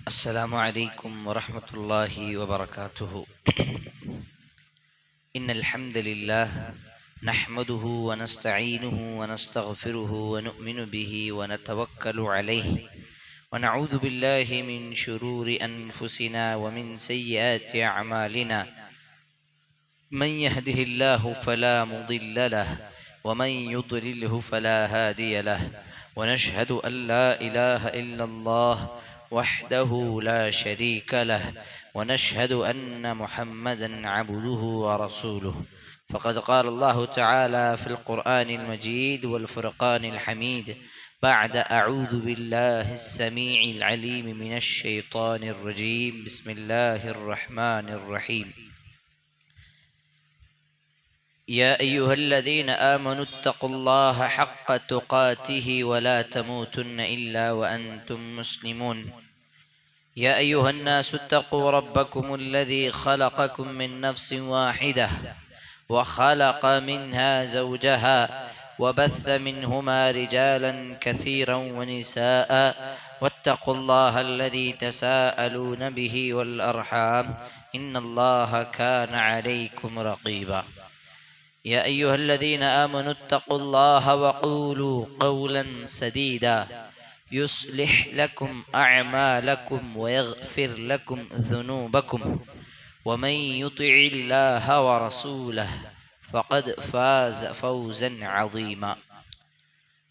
السلام عليكم ورحمة الله وبركاته. إن الحمد لله نحمده ونستعينه ونستغفره ونؤمن به ونتوكل عليه ونعوذ بالله من شرور أنفسنا ومن سيئات أعمالنا. من يهده الله فلا مضل له ومن يضلله فلا هادي له، ونشهد أن لا إله إلا الله وحده لا شريك له، ونشهد أن محمدا عبده ورسوله. فقد قال الله تعالى في القرآن المجيد والفرقان الحميد بعد أعوذ بالله السميع العليم من الشيطان الرجيم. بسم الله الرحمن الرحيم. يا أيها الذين آمنوا اتقوا الله حق تقاته ولا تموتن إلا وأنتم مسلمون. يا أيها الناس اتقوا ربكم الذي خلقكم من نفس واحدة وخلق منها زوجها وبث منهما رجالا كثيرا ونساء، واتقوا الله الذي تساءلون به والأرحام إن الله كان عليكم رقيبا. يا أيها الذين آمنوا اتقوا الله وقولوا قولا سديدا يصلح لكم أعمالكم ويغفر لكم ذنوبكم، ومن يطع الله ورسوله فقد فاز فوزا عظيما.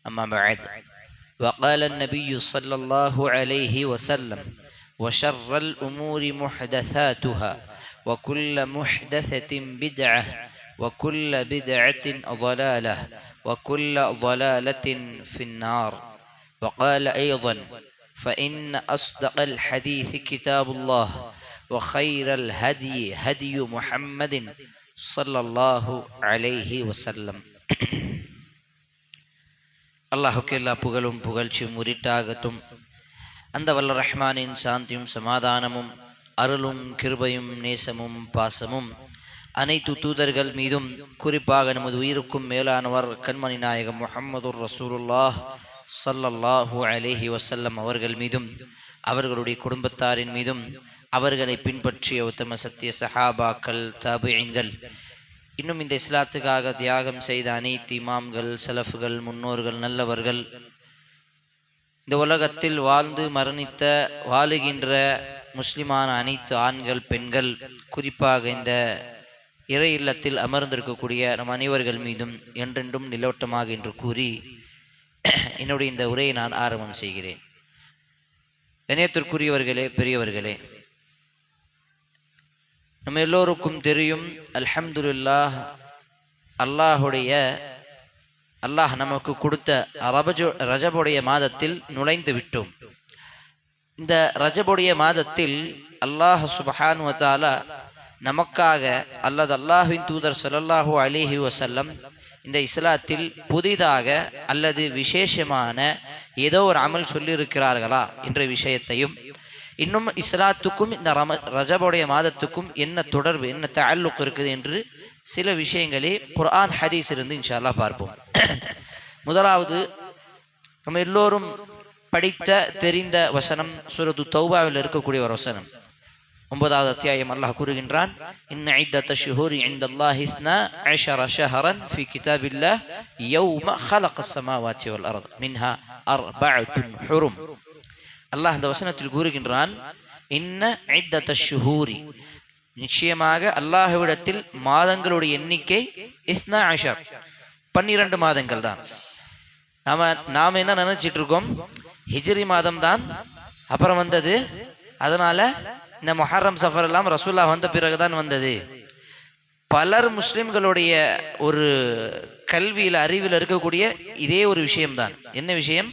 أما بعد، وقال النبي صلى الله عليه وسلم: وشر الأمور محدثاتها وكل محدثة بدعة وكل بدعة ضلالة وكل ضلالة في النار. وقال أيضا: فإن أصدق الحديث كتاب الله وخير الهدي هدي محمد صلى الله عليه وسلم. அல்லாஹுக்கு எல்லா புகழும் புகழ்ச்சியும் உரித்தாகட்டும். அந்த வல்ல ரஹ்மானின் சாந்தியும் சமாதானமும் அருளும் கிருபையும் நேசமும் பாசமும் அனைத்து தூதர்கள் மீதும், குறிப்பாக நமது உயிருக்கும் மேலானவர் கண்மணி நாயகம் முஹம்மதுர் ரசூலுல்லாஹ் ஸல்லல்லாஹு அலைஹி வஸல்லம் அவர்கள் மீதும், அவர்களுடைய குடும்பத்தாரின் மீதும், அவர்களை பின்பற்றிய உத்தம சத்திய சஹாபாக்கள், தாபிஈன்கள், இன்னும் இந்த இஸ்லாத்துக்காக தியாகம் செய்த அனைத்து இமாம்கள், சலஃபுகள், முன்னோர்கள், நல்லவர்கள், இந்த உலகத்தில் வாழ்ந்து மரணித்த வாழுகின்ற முஸ்லிமான அனைத்து ஆண்கள், பெண்கள், குறிப்பாக இந்த இறை இல்லத்தில் அமர்ந்திருக்கக்கூடிய நம் அனைவர்கள் மீதும் என்றென்றும் நிலவட்டமாக என்று கூறி என்னுடைய இந்த உரையை நான் ஆரம்பம் செய்கிறேன். இணையத்திற்குரியவர்களே, பெரியவர்களே, நம்ம எல்லோருக்கும் தெரியும், அல்ஹம்துலில்லாஹ், அல்லாஹ் நமக்கு கொடுத்த ரஜபுடைய மாதத்தில் நுழைந்து விட்டோம். இந்த ரஜபுடைய மாதத்தில் அல்லாஹ் சுப்ஹானஹு வ தஆலா நமக்காக அல்லது அல்லாஹ்வின் தூதர் ஸல்லல்லாஹு அலைஹி வஸல்லம் இந்த இஸ்லாத்தில் புதிதாக அல்லது விசேஷமான ஏதோ ஒரு அமல் சொல்லியிருக்கிறார்களா என்ற விஷயத்தையும், இன்னும் இஸ்லாத்துக்கும் இந்த ரஜபுடைய மாதத்துக்கும் என்ன தொடர்பு, என்ன தஅல்லுக் இருக்குது என்று சில விஷயங்களே குர்ஆன் ஹதீஸ் இருந்து இன்ஷா அல்லாஹ் பார்ப்போம். முதலாவது, நம்ம எல்லோரும் படித்த தெரிந்த வசனம் சூரத்து தௌபாவில் இருக்கக்கூடிய ஒரு வசனம். 9வது அத்தியாயம் அல்லாஹ் கூறுகின்றான்: இன்ன இத்தத ஷுஹூரி இன்தல்லாஹி 12 ஷஹரன் ஃபீ கிதாபில்லாஹ் யௌம ஹலகஸ் ஸமாவாத்தி வல் அர்த் மின்ஹா அர்பஅத்துன் ஹுரும். அல்லாஹ் இந்த வசனத்தில் கூறுகின்றான், இன்ன இத்தத ஷுஹூரி, நிச்சயமாக அல்லாஹ்விடத்தில் மாதங்களுடைய எண்ணிக்கை 12, 12 மாதங்கள் தான். நாம் என்ன நினைச்சிட்டு இருக்கோம், ஹிஜ்ரி மாதம் தான் அப்புறம் வந்தது, அதனால இந்த முஹர்ரம் சஃபர் எல்லாம் ரசூலுல்லாஹ் வந்த பிறகுதான் வந்தது. பலர் முஸ்லிம்களுடைய ஒரு கல்வியில், அறிவில் இருக்கக்கூடிய இதே ஒரு விஷயம்தான். என்ன விஷயம்?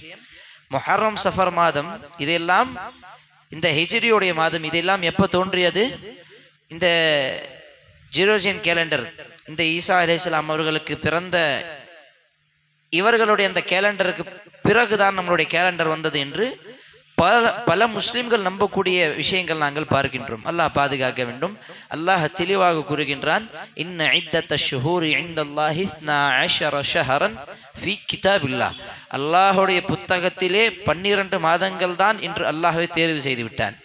முஹர்ரம் சஃபர் மாதம் இதெல்லாம் இந்த ஹிஜ்ரியுடைய மாதம் இதெல்லாம் எப்போ தோன்றியது? இந்த ஜிரோஜியன் கேலண்டர், இந்த ஈசா அலைஹிஸ்ஸலாம் அவர்களுக்கு பிறந்த இவர்களுடைய அந்த கேலண்டருக்கு பிறகுதான் நம்மளுடைய கேலண்டர் வந்தது என்று பல முஸ்லிம்கள் நம்பக்கூடிய விஷயங்கள் நாங்கள் பார்க்கின்றோம். அல்லாஹ் பாதுகாக்க வேண்டும். அல்லாஹ் தெளிவாக கூறுகின்றான், இன்ன இத்தத்த ஷுஹூரி இன்தல்லாஹி 12 ஷஹரன் ஃபீ கிதாபில்லாஹ். அல்லாஹுடைய புத்தகத்திலே 12 மாதங்கள் தான் என்று அல்லாஹ்வை தேர்வு செய்து விட்டான்.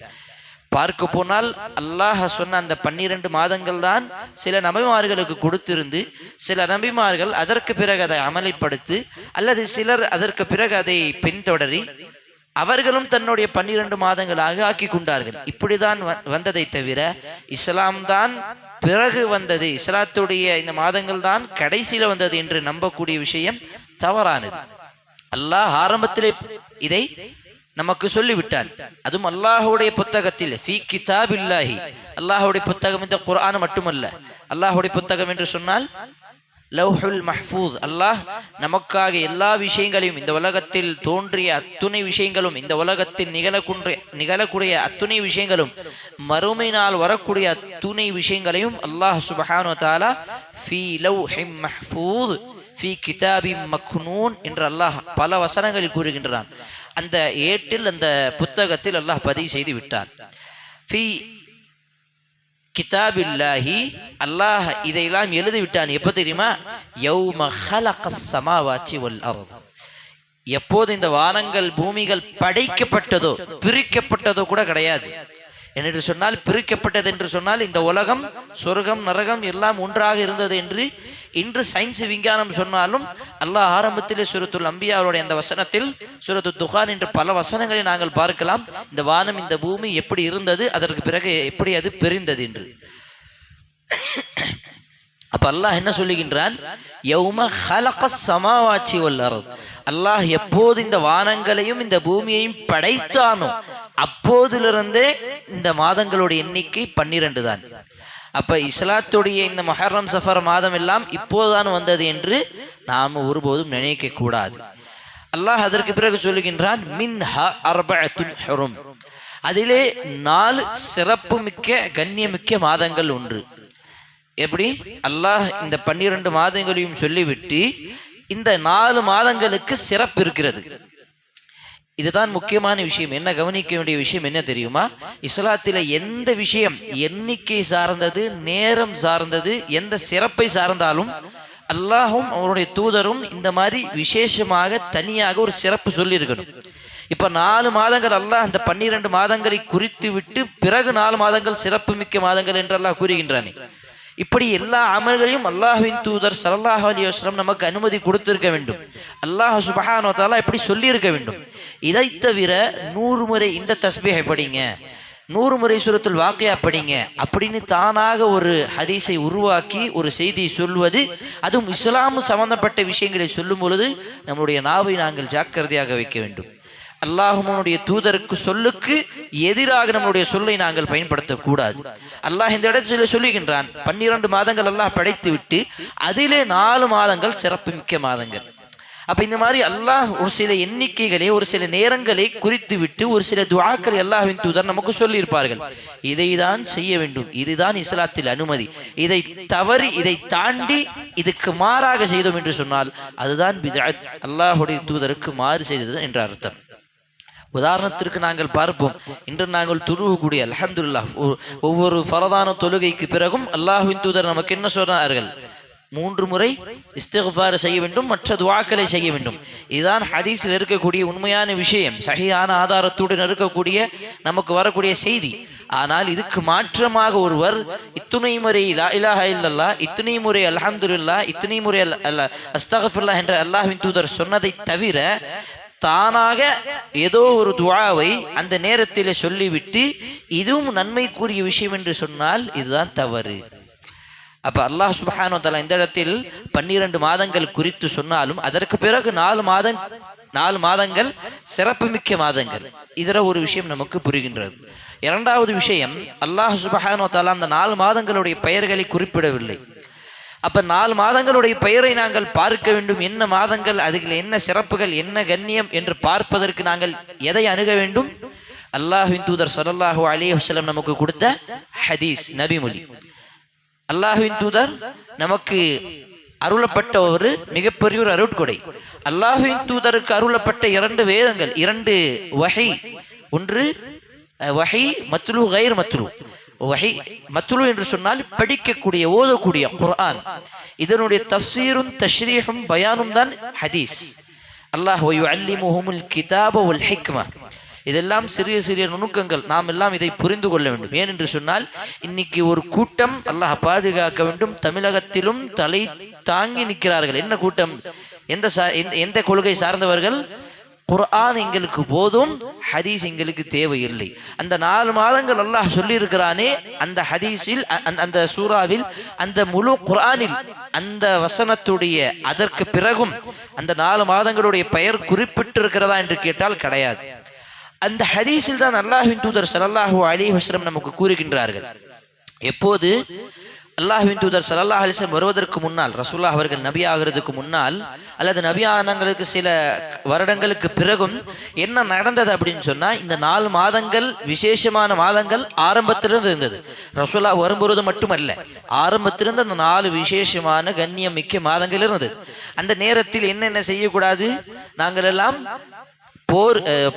பார்க்க போனால் அல்லாஹ் சொன்ன அந்த 12 மாதங்கள் தான் சில நபிமார்களுக்கு கொடுத்திருந்து, சில நபிமார்கள் அதற்கு பிறகு அதை அமல்படுத்தி, அல்லது சிலர் அதற்கு பிறகு அதை பின்தொடரி அவர்களும் தன்னுடைய 12 மாதங்களாக ஆக்கி கொண்டார்கள். இப்படிதான் வந்ததை தவிர இஸ்லாம் தான் பிறகு வந்தது, இஸ்லாத்துடைய இந்த மாதங்கள் தான் கடைசியில வந்தது என்று நம்பக்கூடிய விஷயம் தவறானது. அல்லாஹ் ஆரம்பத்திலே இதை நமக்கு சொல்லிவிட்டான். அதுவும் அல்லாஹுடைய புத்தகத்தில் ஃபீ கிதாபில்லாஹி. அல்லாஹுடைய புத்தகம் இந்த குர்ஆன் மட்டுமல்ல. அல்லாஹுடைய புத்தகம் என்று சொன்னால் லவ்ஹுல் மஹ்ஃபூஸ். அல்லாஹ் நமக்காக எல்லா விஷயங்களையும், இந்த உலகத்தில் தோன்றிய அத்துணை விஷயங்களும், இந்த உலகத்தில் நிகழக்கூடிய அத்துணை விஷயங்களும், மறுமை நாள் வரக்கூடிய அத்துணை விஷயங்களையும் அல்லாஹ் சுப்ஹானஹு வ தஆலா ஃபீ லவ்ஹிம் மஹ்ஃபூஸ் ஃபீ கிதாபிம் மக்னூன் என்று அல்லாஹ் பல வசனங்களில் கூறுகின்றான். அந்த ஏட்டில், அந்த புத்தகத்தில் அல்லாஹ் பதிவு செய்து விட்டான். ஃபீ கிதாபில்லாஹி. அல்லாஹ் இதையெல்லாம் எழுதி விட்டான். எப்போ தெரியுமா? யௌம ஹலகஸ் ஸமாவாத்தி வல் அர்த். எப்போது இந்த வானங்கள் பூமிகள் படைக்கப்பட்டதோ, பிரிக்கப்பட்டதோ கூட கிடையாது. என்று சொன்னால், பிரிக்கப்பட்டது என்று சொன்னால் இந்த உலகம், சொர்க்கம், நரகம் எல்லாம் ஒன்றாக இருந்தது என்று இன்று சயின்ஸ் விஞ்ஞானம் சொன்னாலும், அல்லாஹ் ஆரம்பத்திலே சூரத்துல் அம்பியாவுடைய அந்த வசனத்தில், சூரத்து துகான் என்ற பல வசனங்களை நாங்கள் பார்க்கலாம். இந்த வானம், இந்த பூமி எப்படி இருந்தது, அதற்கு பிறகு எப்படி அது பிரிந்தது என்று. அப்ப அல்லாஹ் என்ன சொல்லுகின்றான்? யௌம ஹலகஸ் ஸமாவாத்தி வல் அர்த். அல்லாஹ் எப்போது இந்த வானங்களையும் இந்த பூமியையும் படைத்தானோ அப்போதிலிருந்தே இந்த மாதங்களுடைய எண்ணிக்கை 12 தான். அப்ப இஸ்லாத்துடைய இந்த முஹர்ரம் சஃபர் மாதம் எல்லாம் இப்போதுதான் வந்தது என்று நாம் ஒருபோதும் நினைக்க கூடாது. அல்லாஹ் அதற்கு பிறகு சொல்லுகின்றான், மின்ஹா அர்பஅத்துன் ஹுரும். அதிலே 4 சிறப்பு மிக்க, கண்ணியமிக்க மாதங்கள் ஒன்று. எப்படி? அல்லாஹ் இந்த 12 மாதங்களையும் சொல்லிவிட்டு இந்த 4 மாதங்களுக்கு சிறப்பு இருக்கிறது. இதுதான் முக்கியமான விஷயம். என்ன கவனிக்க வேண்டிய விஷயம் என்ன தெரியுமா? இஸ்லாத்தில எந்த விஷயம் எண்ணிக்கை சார்ந்தது, நேரம் சார்ந்தது, எந்த சிறப்பை சார்ந்தாலும் அல்லாஹும் அவருடைய தூதரும் இந்த மாதிரி விசேஷமாக தனியாக ஒரு சிறப்பு சொல்லி இருக்கணும். இப்ப 4 மாதங்கள் அல்லாஹ் அந்த 12 மாதங்களை குறித்து விட்டு பிறகு 4 மாதங்கள் சிறப்பு மிக்க மாதங்கள் என்று அல்லாஹ் கூறுகின்றானே. இப்படி எல்லா அமல்களையும் அல்லாஹ்வின் தூதர் ஸல்லல்லாஹு அலைஹி வஸல்லம் நமக்கு அனுமதி கொடுத்திருக்க வேண்டும். அல்லாஹ் சுப்ஹானஹு வ தஆலா இப்படி சொல்லி இருக்க வேண்டும். இதை தவிர 100 முறை இந்த தஸ்பீஹை படிங்க, 100 முறை சூரத்துல் வாக்கியா படிங்க அப்படின்னு தானாக ஒரு ஹதீஸை உருவாக்கி ஒரு செய்தியை சொல்வது, அதுவும் இஸ்லாம் சம்பந்தப்பட்ட விஷயங்களை சொல்லும் பொழுது நம்முடைய நாவை நாங்கள் ஜாக்கிரதையாக வைக்க வேண்டும். அல்லாஹ்வுடைய தூதருக்கு சொல்லுக்கு எதிராக நம்முடைய சொல்லை நாங்கள் பயன்படுத்தக்கூடாது. அல்லாஹ் இந்த இடத்துல சொல்லுகின்றான், 12 மாதங்கள் அல்லாஹ் படைத்து விட்டு அதிலே 4 மாதங்கள் சிறப்பு மிக்க மாதங்கள். அப்ப இந்த மாதிரி அல்லாஹ் ஒரு சில எண்ணிக்கைகளை, ஒரு சில நேரங்களை குறித்து விட்டு ஒரு சில துஆக்கள் அல்லாஹ்வின் தூதர் நமக்கு சொல்லி இருப்பார்கள். இதை தான் செய்ய வேண்டும், இதுதான் இஸ்லாத்தில் அனுமதி. இதை தவறி, இதை தாண்டி இதுக்கு மாறாக செய்தோம் என்று சொன்னால் அதுதான் பித்அத், அல்லாஹ்வுடைய தூதருக்கு மாறு செய்தது என்ற அர்த்தம். உதாரணத்திற்கு நாங்கள் பார்ப்போம். இன்று நாங்கள் தொழுகக்கூடிய அல்ஹம்துலில்லாஹ் ஒவ்வொரு ஃபரதான தொழுகைக்கு பிறகும் அல்லாஹ்வின் தூதர் நமக்கு என்ன சொன்னார்கள்? 3 முறை இஸ்திக்ஃபார் செய்ய வேண்டும், மற்ற துஆக்களை செய்ய வேண்டும். இதுதான் ஹதீஸில் இருக்கக்கூடிய உண்மையான விஷயம், சஹீஹான ஆதாரத்துடன் இருக்கக்கூடிய நமக்கு வரக்கூடிய செய்தி. ஆனால் இதுக்கு மாற்றமாக ஒருவர் இத்துணை முறை லா இலாஹா இல்லல்லாஹ், இத்துணை முறை அல்ஹம்துலில்லாஹ், இத்துணை முறை அஸ்தக்ஃபிருல்லாஹ் என்ற அல்லாஹ்வின் தூதர் சொன்னதை தவிர தானாக ஏதோ ஒரு துஆவை அந்த நேரத்தில் சொல்லிவிட்டு இதுவும் நன்மைக்குரிய விஷயம் என்று சொன்னால் இதுதான் தவறு. அப்ப அல்லாஹ் சுப்ஹானஹு வ தஆலா இந்த இடத்தில் 12 மாதங்கள் குறித்து சொன்னாலும் அதற்கு பிறகு 4 மாதங்கள் சிறப்பு மிக்க மாதங்கள். இதுல ஒரு விஷயம் நமக்கு புரிகின்றது. இரண்டாவது விஷயம், அல்லாஹ் சுப்ஹானஹு வ தஆலா அந்த 4 மாதங்களுடைய பெயர்களை குறிப்பிடவில்லை. அப்ப 4 மாதங்களுடைய பெயரை நாங்கள் பார்க்க வேண்டும். என்ன மாதங்கள், அதில் என்ன சிறப்புகள், என்ன கண்ணியம் என்று பார்ப்பதற்கு நாங்கள் எதை அணுக வேண்டும்? அல்லாஹ்வின் தூதர் ஸல்லல்லாஹு அலைஹி வஸல்லம் நமக்கு கொடுத்த ஹதீஸ், நபிமொழி. அல்லாஹ்வின் தூதர் நமக்கு அருளப்பட்ட ஒரு மிகப்பெரிய ஒரு அருட்கொடை. அல்லாஹ்வின் தூதருக்கு அருளப்பட்ட 2 வேதங்கள், 2 வஹி. ஒன்று வஹி மத்லு கைர் மத்லு. வஹி மத்லு என்று சொன்னால் படிக்கக்கூடிய ஓதக்கூடிய குர்ஆன், இதனுடைய தஃப்சீரும் தஷ்ரீஹும் பயானும் தான் ஹதீஸ். அல்லாஹ் வயுஅல்லிமுஹுமுல் கிதாப வல் ஹிக்மா, இதெல்லாம் சிறிய சிறிய நுணுக்கங்கள். நாம் எல்லாம் இதை புரிந்து கொள்ள வேண்டும். ஏனென்று சொன்னால் இன்னைக்கு ஒரு கூட்டம், அல்லாஹ் பாதுகாக்க வேண்டும், தமிழகத்திலும் தலை தாங்கி நிற்கிறார்கள். என்ன கூட்டம்? எந்த கொள்கை சார்ந்தவர்கள்? குர்ஆன் எங்களுக்கு போதும், ஹதீஸ் எங்களுக்கு தேவையில்லை. அந்த 4 மாதங்கள் அல்லாஹ் சொல்லி இருக்கிறானே, அந்த ஹதீஸில், அந்த சூறாவில், அந்த முழு குர்ஆனில் அந்த வசனத்துடைய அதற்கு பிறகும் அந்த 4 மாதங்களுடைய பெயர் குறிப்பிட்டிருக்கிறதா என்று கேட்டால் கிடையாது. அந்த ஹதீஸில் தான் அல்லாஹ்வின் தூதர் ஸல்லல்லாஹு அலைஹி வஸல்லம் நமக்கு கூறுகின்றார்கள். எப்போது அல்லாஹ்வின் தூதர் ஸல்லல்லாஹு அலைஹி வஸல்லம் வருவதற்கு முன்னால், ரசூலுல்லாஹ் அவர்கள் நபி ஆகிறதுக்கு முன்னால் அல்லது நபி ஆனங்களுக்கு சில வருடங்களுக்கு பிறகும் என்ன நடந்தது அப்படின்னு சொன்னா, இந்த 4 மாதங்கள் விசேஷமான மாதங்கள் ஆரம்பத்திலிருந்து இருந்தது. ரசூலுல்லாஹ் வரும்போது மட்டுமல்ல, ஆரம்பத்திலிருந்து அந்த 4 விசேஷமான கண்ணியம் மிக்க மாதங்கள் இருந்தது. அந்த நேரத்தில் என்னென்ன செய்யக்கூடாது? நாங்கள் எல்லாம்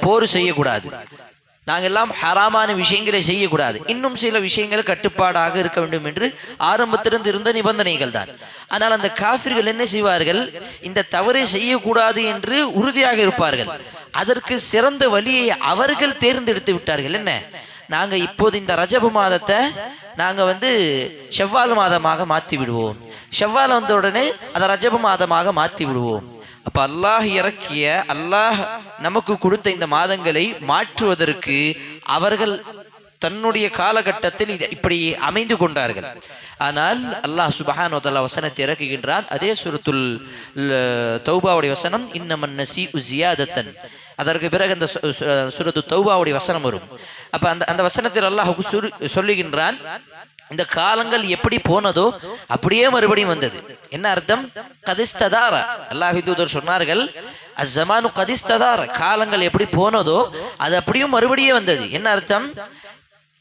போர் செய்யக்கூடாது, நாங்கள் எல்லாம் ஹராமான விஷயங்களை செய்யக்கூடாது, இன்னும் சில விஷயங்கள் கட்டுப்பாடாக இருக்க வேண்டும் என்று ஆரம்பத்திலிருந்து இருந்த நிபந்தனைகள் தான். ஆனால் அந்த காஃபிர்கள் என்ன செய்வார்கள்? இந்த தவறை செய்யக்கூடாது என்று உறுதியாக இருப்பார்கள். அதற்கு சிறந்த வழியை அவர்கள் தேர்ந்தெடுத்து விட்டார்கள். என்ன? நாங்க இப்போது இந்த ரஜபு மாதத்தை நாங்க ஷவ்வால் மாதமாக மாற்றி விடுவோம், ஷவ்வால் வந்த உடனே அதை ரஜபு மாதமாக மாற்றி விடுவோம். அப்ப அல்லாஹ் இறக்கிய, அல்லாஹ் நமக்கு கொடுத்த இந்த மாதங்களை மாற்றுவதற்கு அவர்கள் தன்னுடைய காலகட்டத்தில் இப்படி அமைந்து கொண்டார்கள். ஆனால் அல்லாஹ் சுப்ஹானஹு வ தஆலா வசனத்தை இறக்குகின்றான். அதே சூரத்துல் தௌபாவுடைய வசனம், இன்னமன் நஸீஉ ஸியாதத்தன். அதற்கு பிறகு அந்த சூரத்து தௌபாவுடைய வசனம் வரும். அப்ப அந்த வசனத்தில் அல்லாஹ் சொல்லுகின்றான், இந்த காலங்கள் எப்படி போனதோ அப்படியே மறுபடியும் வந்தது. என்ன அர்த்தம்? கதிஸ்ததார. அல்லாஹ்வின் தூதர் சொன்னார்கள், அஸ்ஸமானு கதிஸ்ததார, காலங்கள் எப்படி போனதோ அது அப்படியும் மறுபடியும் வந்தது. என்ன அர்த்தம்?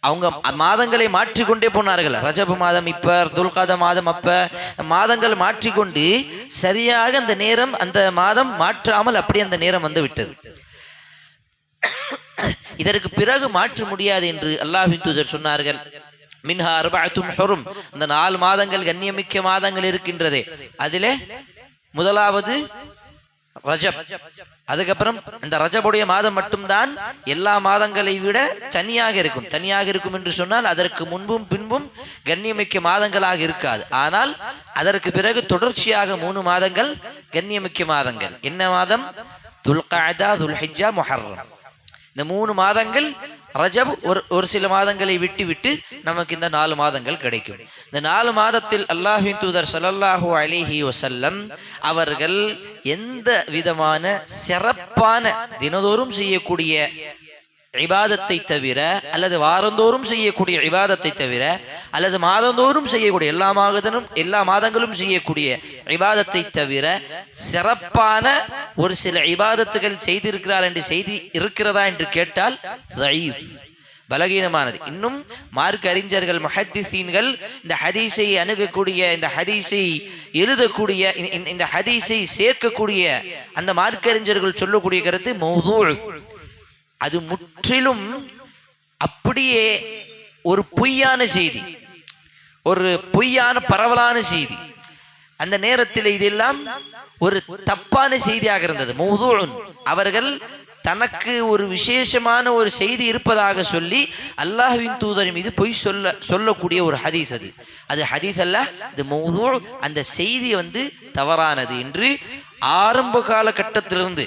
அவங்க மாதங்களை மாற்றிக்கொண்டே போனார்கள். ரஜபு மாதம் இப்ப, துல்காத மாதம் அப்ப, மாதங்கள் மாற்றிக்கொண்டு சரியாக அந்த நேரம், அந்த மாதம் மாற்றாமல் அப்படி அந்த நேரம் வந்து விட்டது. இதற்கு பிறகு மாற்ற முடியாது என்று அல்லாஹ்வின் தூதர் சொன்னார்கள். மின்ஹா அர்பஅத்துன் ஹுரும், அந்த 4 மாதங்கள் கண்ணியமிக்க மாதங்கள் இருக்கின்றதே, அதிலே முதலாவது ரஜப். அதுக்கப்புறம் இந்த ரஜபுடைய மாதம் மட்டும்தான் எல்லா மாதங்களை விட தனியாக இருக்கும். தனியாக இருக்கும் என்று சொன்னால் அதற்கு முன்பும் பின்பும் கண்ணியமிக்க மாதங்களாக இருக்காது. ஆனால் அதற்கு பிறகு தொடர்ச்சியாக 3 மாதங்கள் கண்ணியமிக்க மாதங்கள். என்ன மாதம்? துல்காதா, துல்ஹிஜ்ஜா, முஹர்ரம். இந்த 3 மாதங்கள் ரஜப் ஒரு சில மாதங்களை விட்டு விட்டு நமக்கு இந்த 4 மாதங்கள் கிடைக்கும். இந்த 4 மாதத்தில் அல்லாஹ்வின் தூதர் ஸல்லல்லாஹு அலைஹி வஸல்லம் அவர்கள் எந்த விதமான சிறப்பான தினதோறும் செய்யக்கூடிய இபாதத்தை தவிர, அல்லது வாரந்தோறும் செய்யக்கூடிய இபாதத்தை தவிர, அல்லது மாதந்தோறும் செய்யக்கூடிய எல்லா மாதங்களும் செய்யக்கூடிய இபாதத்தை தவிர சிறப்பான ஒரு சில இபாதத்துகள் செய்திருக்கிறார் என்று செய்தி இருக்கிறதா என்று கேட்டால் ضعيف, பலகீனமானது. இன்னும் மார்க்க அறிஞர்கள், முஹத்திஸீன்கள் இந்த ஹதீஸை அணுகக்கூடிய, இந்த ஹதீஸை எழுதக்கூடிய, இந்த ஹதீஸை சேர்க்கக்கூடிய அந்த மார்க்க அறிஞர்கள் சொல்லக்கூடிய கருத்து மௌதூ, அது முற்றிலும் அப்படியே ஒரு பொய்யான செய்தி, ஒரு பொய்யான பரவலான செய்தி. அந்த நேரத்தில் இதெல்லாம் ஒரு தப்பான செய்தியாக இருந்தது. மௌதூன், அவர்கள் தனக்கு ஒரு விசேஷமான ஒரு செய்தி இருப்பதாக சொல்லி அல்லாஹ்வின் தூதர் மீது பொய் சொல்லக்கூடிய ஒரு ஹதீஸ். அது ஹதீஸ் அல்ல, அது மௌதூ. அந்த செய்தி தவறானது என்று ஆரம்ப காலகட்டத்திலிருந்து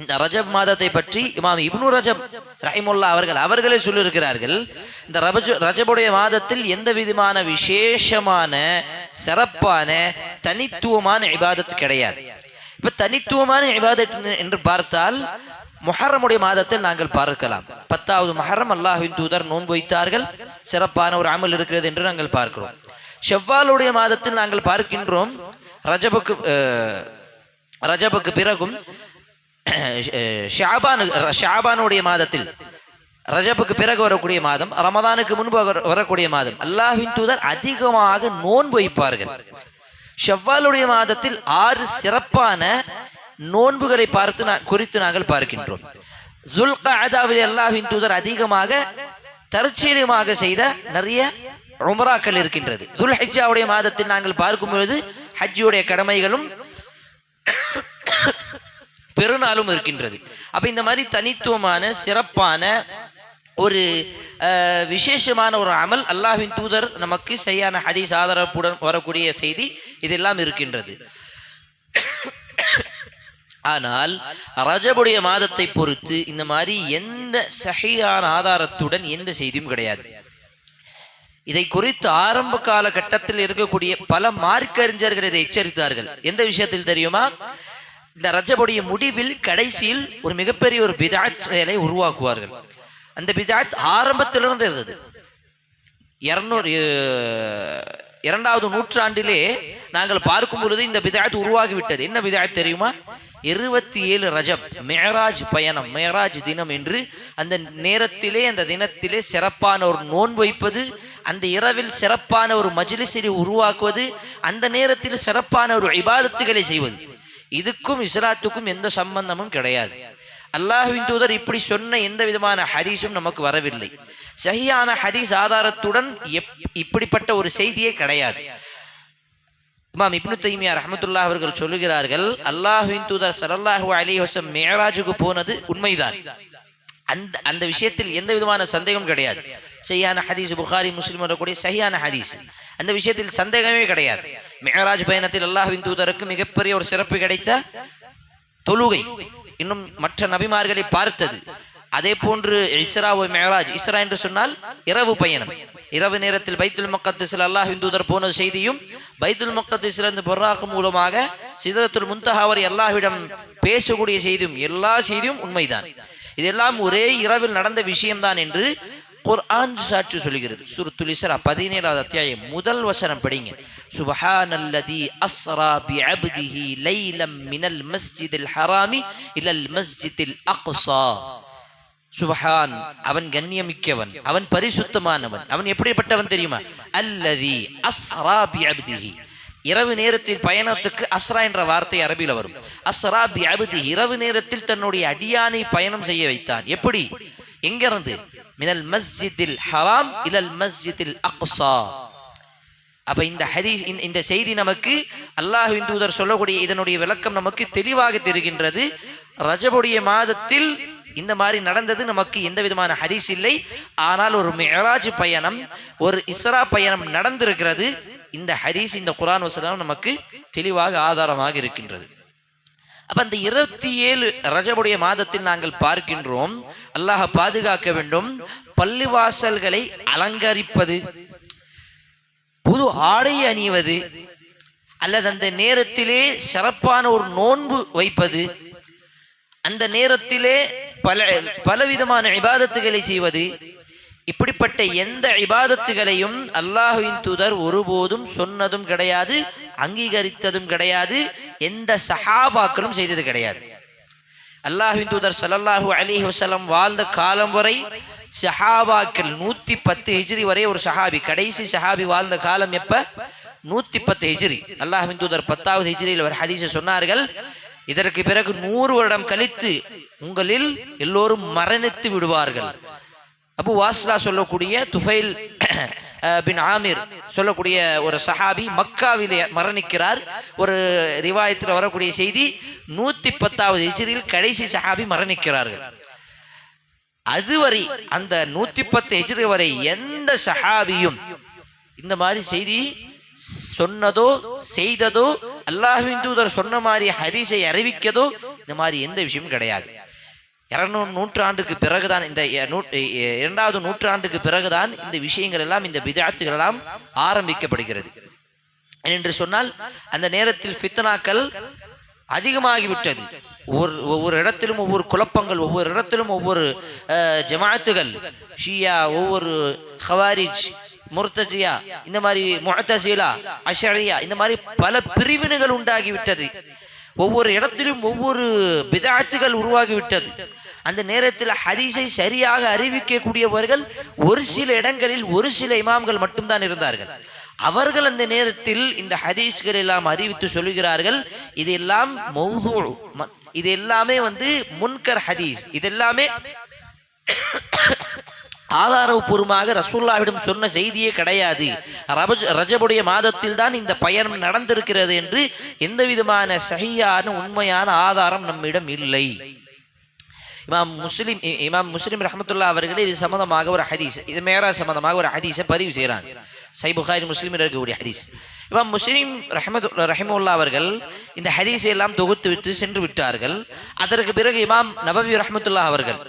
இந்த ரஜப் மாதத்தை பற்றி இமாம் இப்னு ரஜப் ரஹிமுல்லா அவர்களே சொல்லியிருக்கிறார்கள். இந்த ரஜபுடைய மாதத்தில் எந்த விதமான விசேஷமான சிறப்பான தனித்துவமான இபாதத் கிடையாது. இப்ப தனித்துவமான இபாதத் என்று பார்த்தால் முஹர்ரமுடைய மாதத்தில் நாங்கள் பார்க்கலாம். 10வது முஹர்ரம் அல்லாஹ்வின் தூதர் நோன்பு வைத்தார்கள், சிறப்பான ஒரு அமல் இருக்கிறது என்று நாங்கள் பார்க்கிறோம். ஷவ்வாலுடைய மாதத்தில் நாங்கள் பார்க்கின்றோம், ரஜபுக்கு பிறகும் ஷாபானுடைய மாதத்தில், ரஜபுக்கு பிறகு வரக்கூடிய மாதம், ரமதானுக்கு முன்பு வரக்கூடிய மாதம், அல்லாஹ்வின் தூதர் அதிகமாக நோன்பு வைப்பார்கள். ஷவ்வாலுடைய மாதத்தில் 6 சிறப்பான நோன்புகளை குறித்து நாங்கள் பார்க்கின்றோம். ஜுல்கஅதாவில் அல்லாஹ்வின் தூதர் அதிகமாக தற்செயலுமாக செய்த நிறைய உம்ராக்கள் இருக்கின்றது. துல்ஹிஜ்ஜாவுடைய மாதத்தில் நாங்கள் பார்க்கும் பொழுது ஹஜ்ஜுடைய கடமைகளும் பெருநாளும் இருக்கின்றது. அப்ப இந்த மாதிரி தனித்துவமான சிறப்பான ஒரு விசேஷமான ஒரு அமல் அல்லாஹ்வின் தூதர் நமக்கு சரியான ஹதீஸ் ஆதாரத்துடன் வரக்கூடிய செய்தி இதெல்லாம் இருக்கின்றது. ஆனால் ரஜபுடைய மாதத்தை பொறுத்து இந்த மாதிரி எந்த சஹீஹான ஆதாரத்துடன் எந்த செய்தியும் கிடையாது. இதை குறித்து ஆரம்ப காலகட்டத்தில் இருக்கக்கூடிய பல மார்க்கறிஞர்கள் இதை எச்சரித்தார்கள். எந்த விஷயத்தில் தெரியுமா? இந்த ரஜபுடைய முடிவில் கடைசியில் ஒரு மிகப்பெரிய ஒரு பிதாத் செயலை உருவாக்குவார்கள். அந்த பிதாத் ஆரம்பத்திலிருந்து இருந்தது. 200 நூற்றாண்டிலே நாங்கள் பார்க்கும் பொழுது இந்த பிதாத் உருவாகிவிட்டது. என்ன பிதாத் தெரியுமா? 27 ரஜப் மேராஜ் பயணம், மேராஜ் தினம் என்று அந்த நேரத்திலே அந்த தினத்திலே சிறப்பான ஒரு நோன்பு வைப்பது, அந்த இரவில் சிறப்பான ஒரு மஜ்லிஸை உருவாக்குவது, அந்த நேரத்தில் சிறப்பான ஒரு இபாதத்துகளை செய்வது. இதுக்கும் இஸ்லாத்துக்கும் எந்த சம்பந்தமும் கிடையாது. அல்லாஹ்வின் தூதர் இப்படி சொன்ன எந்த விதமான ஹதீஸும் நமக்கு வரவில்லை. சஹீஹான ஹதீஸ் ஆதாரத்துடன் இப்படிப்பட்ட ஒரு செய்தியே கிடையாது. இமாம் இப்னு தைமியா ரஹ்மத்துல்லாஹி அவர்கள் சொல்லுகிறார்கள், அல்லாஹ்வின் தூதர் ஸல்லல்லாஹு அலைஹி வஸல்லம் மிஅராஜுக்கு போனது உண்மைதான். அந்த விஷயத்தில் எந்த விதமான சந்தேகம் கிடையாது. சஹீஹான ஹதீஸ் புகாரி முஸ்லிம் வரக்கூடிய சஹீஹான ஹதீஸ், அந்த விஷயத்தில் சந்தேகமே கிடையாது. மிஅராஜ் பயணத்தில் அல்லாஹ்வின் தூதருக்கு மிகப்பெரிய ஒரு சிறப்பு கிடைத்த தொழுகை, இன்னும் மற்ற நபிமார்களை பார்த்தது. அதே போன்று இஸ்ரா வ மிஅராஜ், இஸ்ரா என்று சொன்னால் இரவு பயணம், இரவு நேரத்தில் பைத்துல் முக்கத்திஸில் அல்லாஹ்வின் தூதர் போன செய்தியும், பைத்துல் முக்கத்திஸிலிருந்து புர்ராக் மூலமாக சிதரத்துல் முன்தஹா வரை அல்லாஹ்விடம் பேசக்கூடிய செய்தியும், எல்லா செய்தியும் உண்மைதான். இதெல்லாம் ஒரே இரவில் நடந்த விஷயம்தான் என்று குர்ஆன் சாட்சி சொல்கிறது. சூரத்துல் இஸ்ரா 17வது அத்தியாயம் முதல் வசனம் படிங்க. சுப்ஹானல்லதி அஸ்ரா பிஅப்திஹி லைலம் மினல் மஸ்ஜிதில் ஹராமி இலல் மஸ்ஜிதில் அக்ஸா. சுப்ஹான், அவன் கண்ணியமிக்கவன், அவன் பரிசுத்தமானவன். அவன் எப்படிப்பட்டவன் தெரியுமா? அல்லதி அஸ்ரா பிஅப்திஹி, இரவு நேரத்தில் பயணத்துக்கு அஸ்ரா என்ற வார்த்தை அரபியில் வரும். அஸ்ரா பிஅப்திஹி, இரவு நேரத்தில் தன்னுடைய அடியானை பயணம் செய்ய வைத்தான். எப்படி? எங்கிருந்து? மினல் மஸ்ஜிதில் ஹராம் இலல் மஸ்ஜிதில் அக்ஸா. அப்ப இந்த ஹதீஸ், இந்த செய்தி நமக்கு அல்லாஹ்வின் தூதர் சொல்லக்கூடிய இதனுடைய விளக்கம் நமக்கு தெளிவாக தெரிகின்றது. ரஜபுடைய மாதத்தில் இந்த மாதிரி நடந்தது நமக்கு எந்த விதமான ஹதீஸ் இல்லை. ஆனால் ஒரு மிஅராஜ் பயணம், ஒரு இஸ்ரா பயணம் நடந்திருக்கிறது. இந்த ஹதீஸ், இந்த குர்ஆன் வசனம் நமக்கு தெளிவாக ஆதாரமாக இருக்கின்றது. அப்ப அந்த 27 ரஜபுடைய மாதத்தில் நாங்கள் பார்க்கின்றோம், அல்லாஹ் பாதுகாக்க வேண்டும், பள்ளிவாசல்களை அலங்கரிப்பது, புது ஆடை அணிவது, அல்லது அந்த நேரத்திலே சிறப்பான ஒரு நோன்பு வைப்பது, அந்த நேரத்திலே பலவிதமான இபாதத்துகளை செய்வது, இப்படிப்பட்ட எந்த இபாதத்துகளையும் அல்லாஹ்வின் தூதர் ஒருபோதும் சொன்னதும் கிடையாது, அங்கீகரித்ததும் கிடையாது, எந்த சஹாபாக்களும் செய்தது கிடையாது. அல்லாஹ்வின் தூதர் ஸல்லல்லாஹு அலைஹி வஸல்லம் வாழ்ந்த காலம் வரை சஹாபாக்கள் 110 ஹிஜ்ரி வரை ஒரு சஹாபி, கடைசி சஹாபி வாழ்ந்த காலம் எப்ப? 110 ஹிஜ்ரி. அல்லாஹ்வின் தூதர் 10வது ஹிஜ்ரியில் ஒரு ஹதீஸை சொன்னார்கள், இதற்கு பிறகு 100 வருடம் கழித்து உங்களில் எல்லோரும் மரணித்து விடுவார்கள். அபு வாஸ்லா சொல்லக்கூடிய துஃபைல் பின் ஆமிர் சொல்லக்கூடிய ஒரு சஹாபி மக்காவிலே மரணிக்கிறார். ஒரு ரிவாயத்தில் வரக்கூடிய செய்தி 110வது ஹிஜ்ரியில் கடைசி சஹாபி மரணிக்கிறார்கள். அதுவரை அந்த 110 ஹிஜ்ரி வரை எந்த சஹாபியும் இந்த மாதிரி செய்தி சொன்னதோ செய்ததோ, அல்லாஹ்வின் தூதர் சொன்ன மாதிரி ஹதீஸை அறிவிக்கதோ, இந்த மாதிரி எந்த விஷயமும் கிடையாது. 200 நூற்றாண்டுக்கு பிறகுதான், இந்த 2வது நூற்றாண்டுக்கு பிறகுதான் இந்த விஷயங்கள் எல்லாம், இந்த பித்அத்துகள் எல்லாம் ஆரம்பிக்கப்படுகிறது. என்று சொன்னால் அந்த நேரத்தில் ஃபித்னாக்கள் அதிகமாகிவிட்டது. ஒவ்வொரு இடத்திலும் ஒவ்வொரு குழப்பங்கள், ஒவ்வொரு இடத்திலும் ஒவ்வொரு ஜமாஅத்துகள், ஷியா, ஒவ்வொரு ஹவாரிஜ், முர்தஜியா, இந்த மாதிரி முஅத்தஸிலா, அஷரியா, இந்த மாதிரி பல பிரிவினைகள் உண்டாகிவிட்டது. ஒவ்வொரு இடத்திலும் ஒவ்வொரு பித்அத்துகள் உருவாகிவிட்டது. அந்த நேரத்தில் ஹதீஸை சரியாக அறிவிக்கக்கூடியவர்கள் ஒரு சில இடங்களில் ஒரு சில இமாம்கள் மட்டும்தான் இருந்தார்கள். அவர்கள் அந்த நேரத்தில் இந்த ஹதீஸ்கள் எல்லாம் அறிவித்து சொல்லுகிறார்கள், இதெல்லாம் மௌது, இது எல்லாமே முன்கர் ஹதீஸ். இது எல்லாமே ஆதாரபூர்வமாக ரசூலுல்லாஹ்விடம் சொன்ன செய்தியே கிடையாது. ரஜபுடைய மாதத்தில் தான் இந்த பயணம் நடந்திருக்கிறது என்று எந்த விதமான சஹீஹான உண்மையான ஆதாரம் நம்மிடம் இல்லை. இமாம் முஸ்லிம் ரஹ்மத்துல்லாஹி அவர்களே இது சம்பந்தமாக ஒரு ஹதீஸ், இது மேராஜ் சம்பந்தமாக ஒரு ஹதீஸை பதிவு செய்கிறாங்க. சஹீஹ் புகாரி முஸ்லிமில் இருக்கக்கூடிய ஹதீஸ். இமாம் முஸ்லிம் ரஹிமத்துல்லாஹி அவர்கள் இந்த ஹதீஸை எல்லாம் தொகுத்து விட்டு சென்று விட்டார்கள். அதற்கு பிறகு இமாம் நபவி ரஹ்மத்துல்லாஹி அவர்கள்,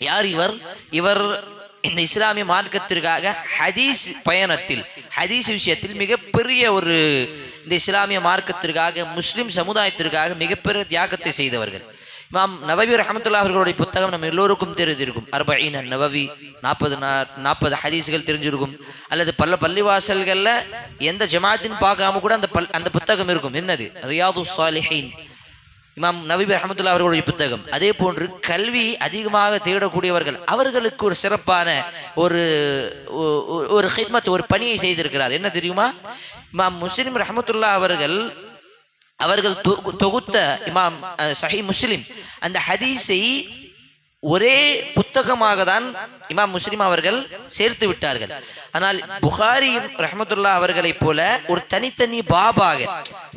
யார் இவர்? இவர் இந்த இஸ்லாமிய மார்க்கத்திற்காக ஹதீஸ் பயணத்தில், ஹதீஸ் விஷயத்தில் மிகப்பெரிய ஒரு, இந்த இஸ்லாமிய மார்க்கத்திற்காக முஸ்லிம் சமுதாயத்திற்காக மிகப்பெரிய தியாகத்தை செய்தவர்கள். இமாம் நவவி ரஹ்மத்துல்லாஹி அவர்களுடைய புத்தகம் நம்ம எல்லோருக்கும் தெரிஞ்சிருக்கும். அர்பஈன் நவவி, 40 ஹதீஸ்கள் தெரிஞ்சிருக்கும். அல்லது பல பள்ளிவாசல்களில் எந்த ஜமாத்தின் பார்க்காம கூட அந்த புத்தகம் இருக்கும். என்னது? ரியாதுஸ் ஸாலிஹீன், இமாம் நவவி ரஹ்மத்துல்லாஹி அவர்களுடைய புத்தகம். அதே போன்று கல்வி அதிகமாக தேடக்கூடியவர்கள், அவர்களுக்கு ஒரு சிறப்பான ஒரு ஹித்மத், ஒரு பணியை செய்திருக்கிறார். என்ன தெரியுமா? இமாம் முஸ்லிம் ரஹ்மத்துல்லாஹி அவர்கள் தொகுத்த இமாம் சஹீஹ் முஸ்லிம், அந்த ஹதீஸை ஒரே புத்தகமாக தான் இமாம் முஸ்லிம் அவர்கள் சேர்த்து விட்டார்கள். ஆனால் புகாரி ரஹ்மத்துல்லாஹி அவர்களை போல ஒரு தனித்தனி பாபாக,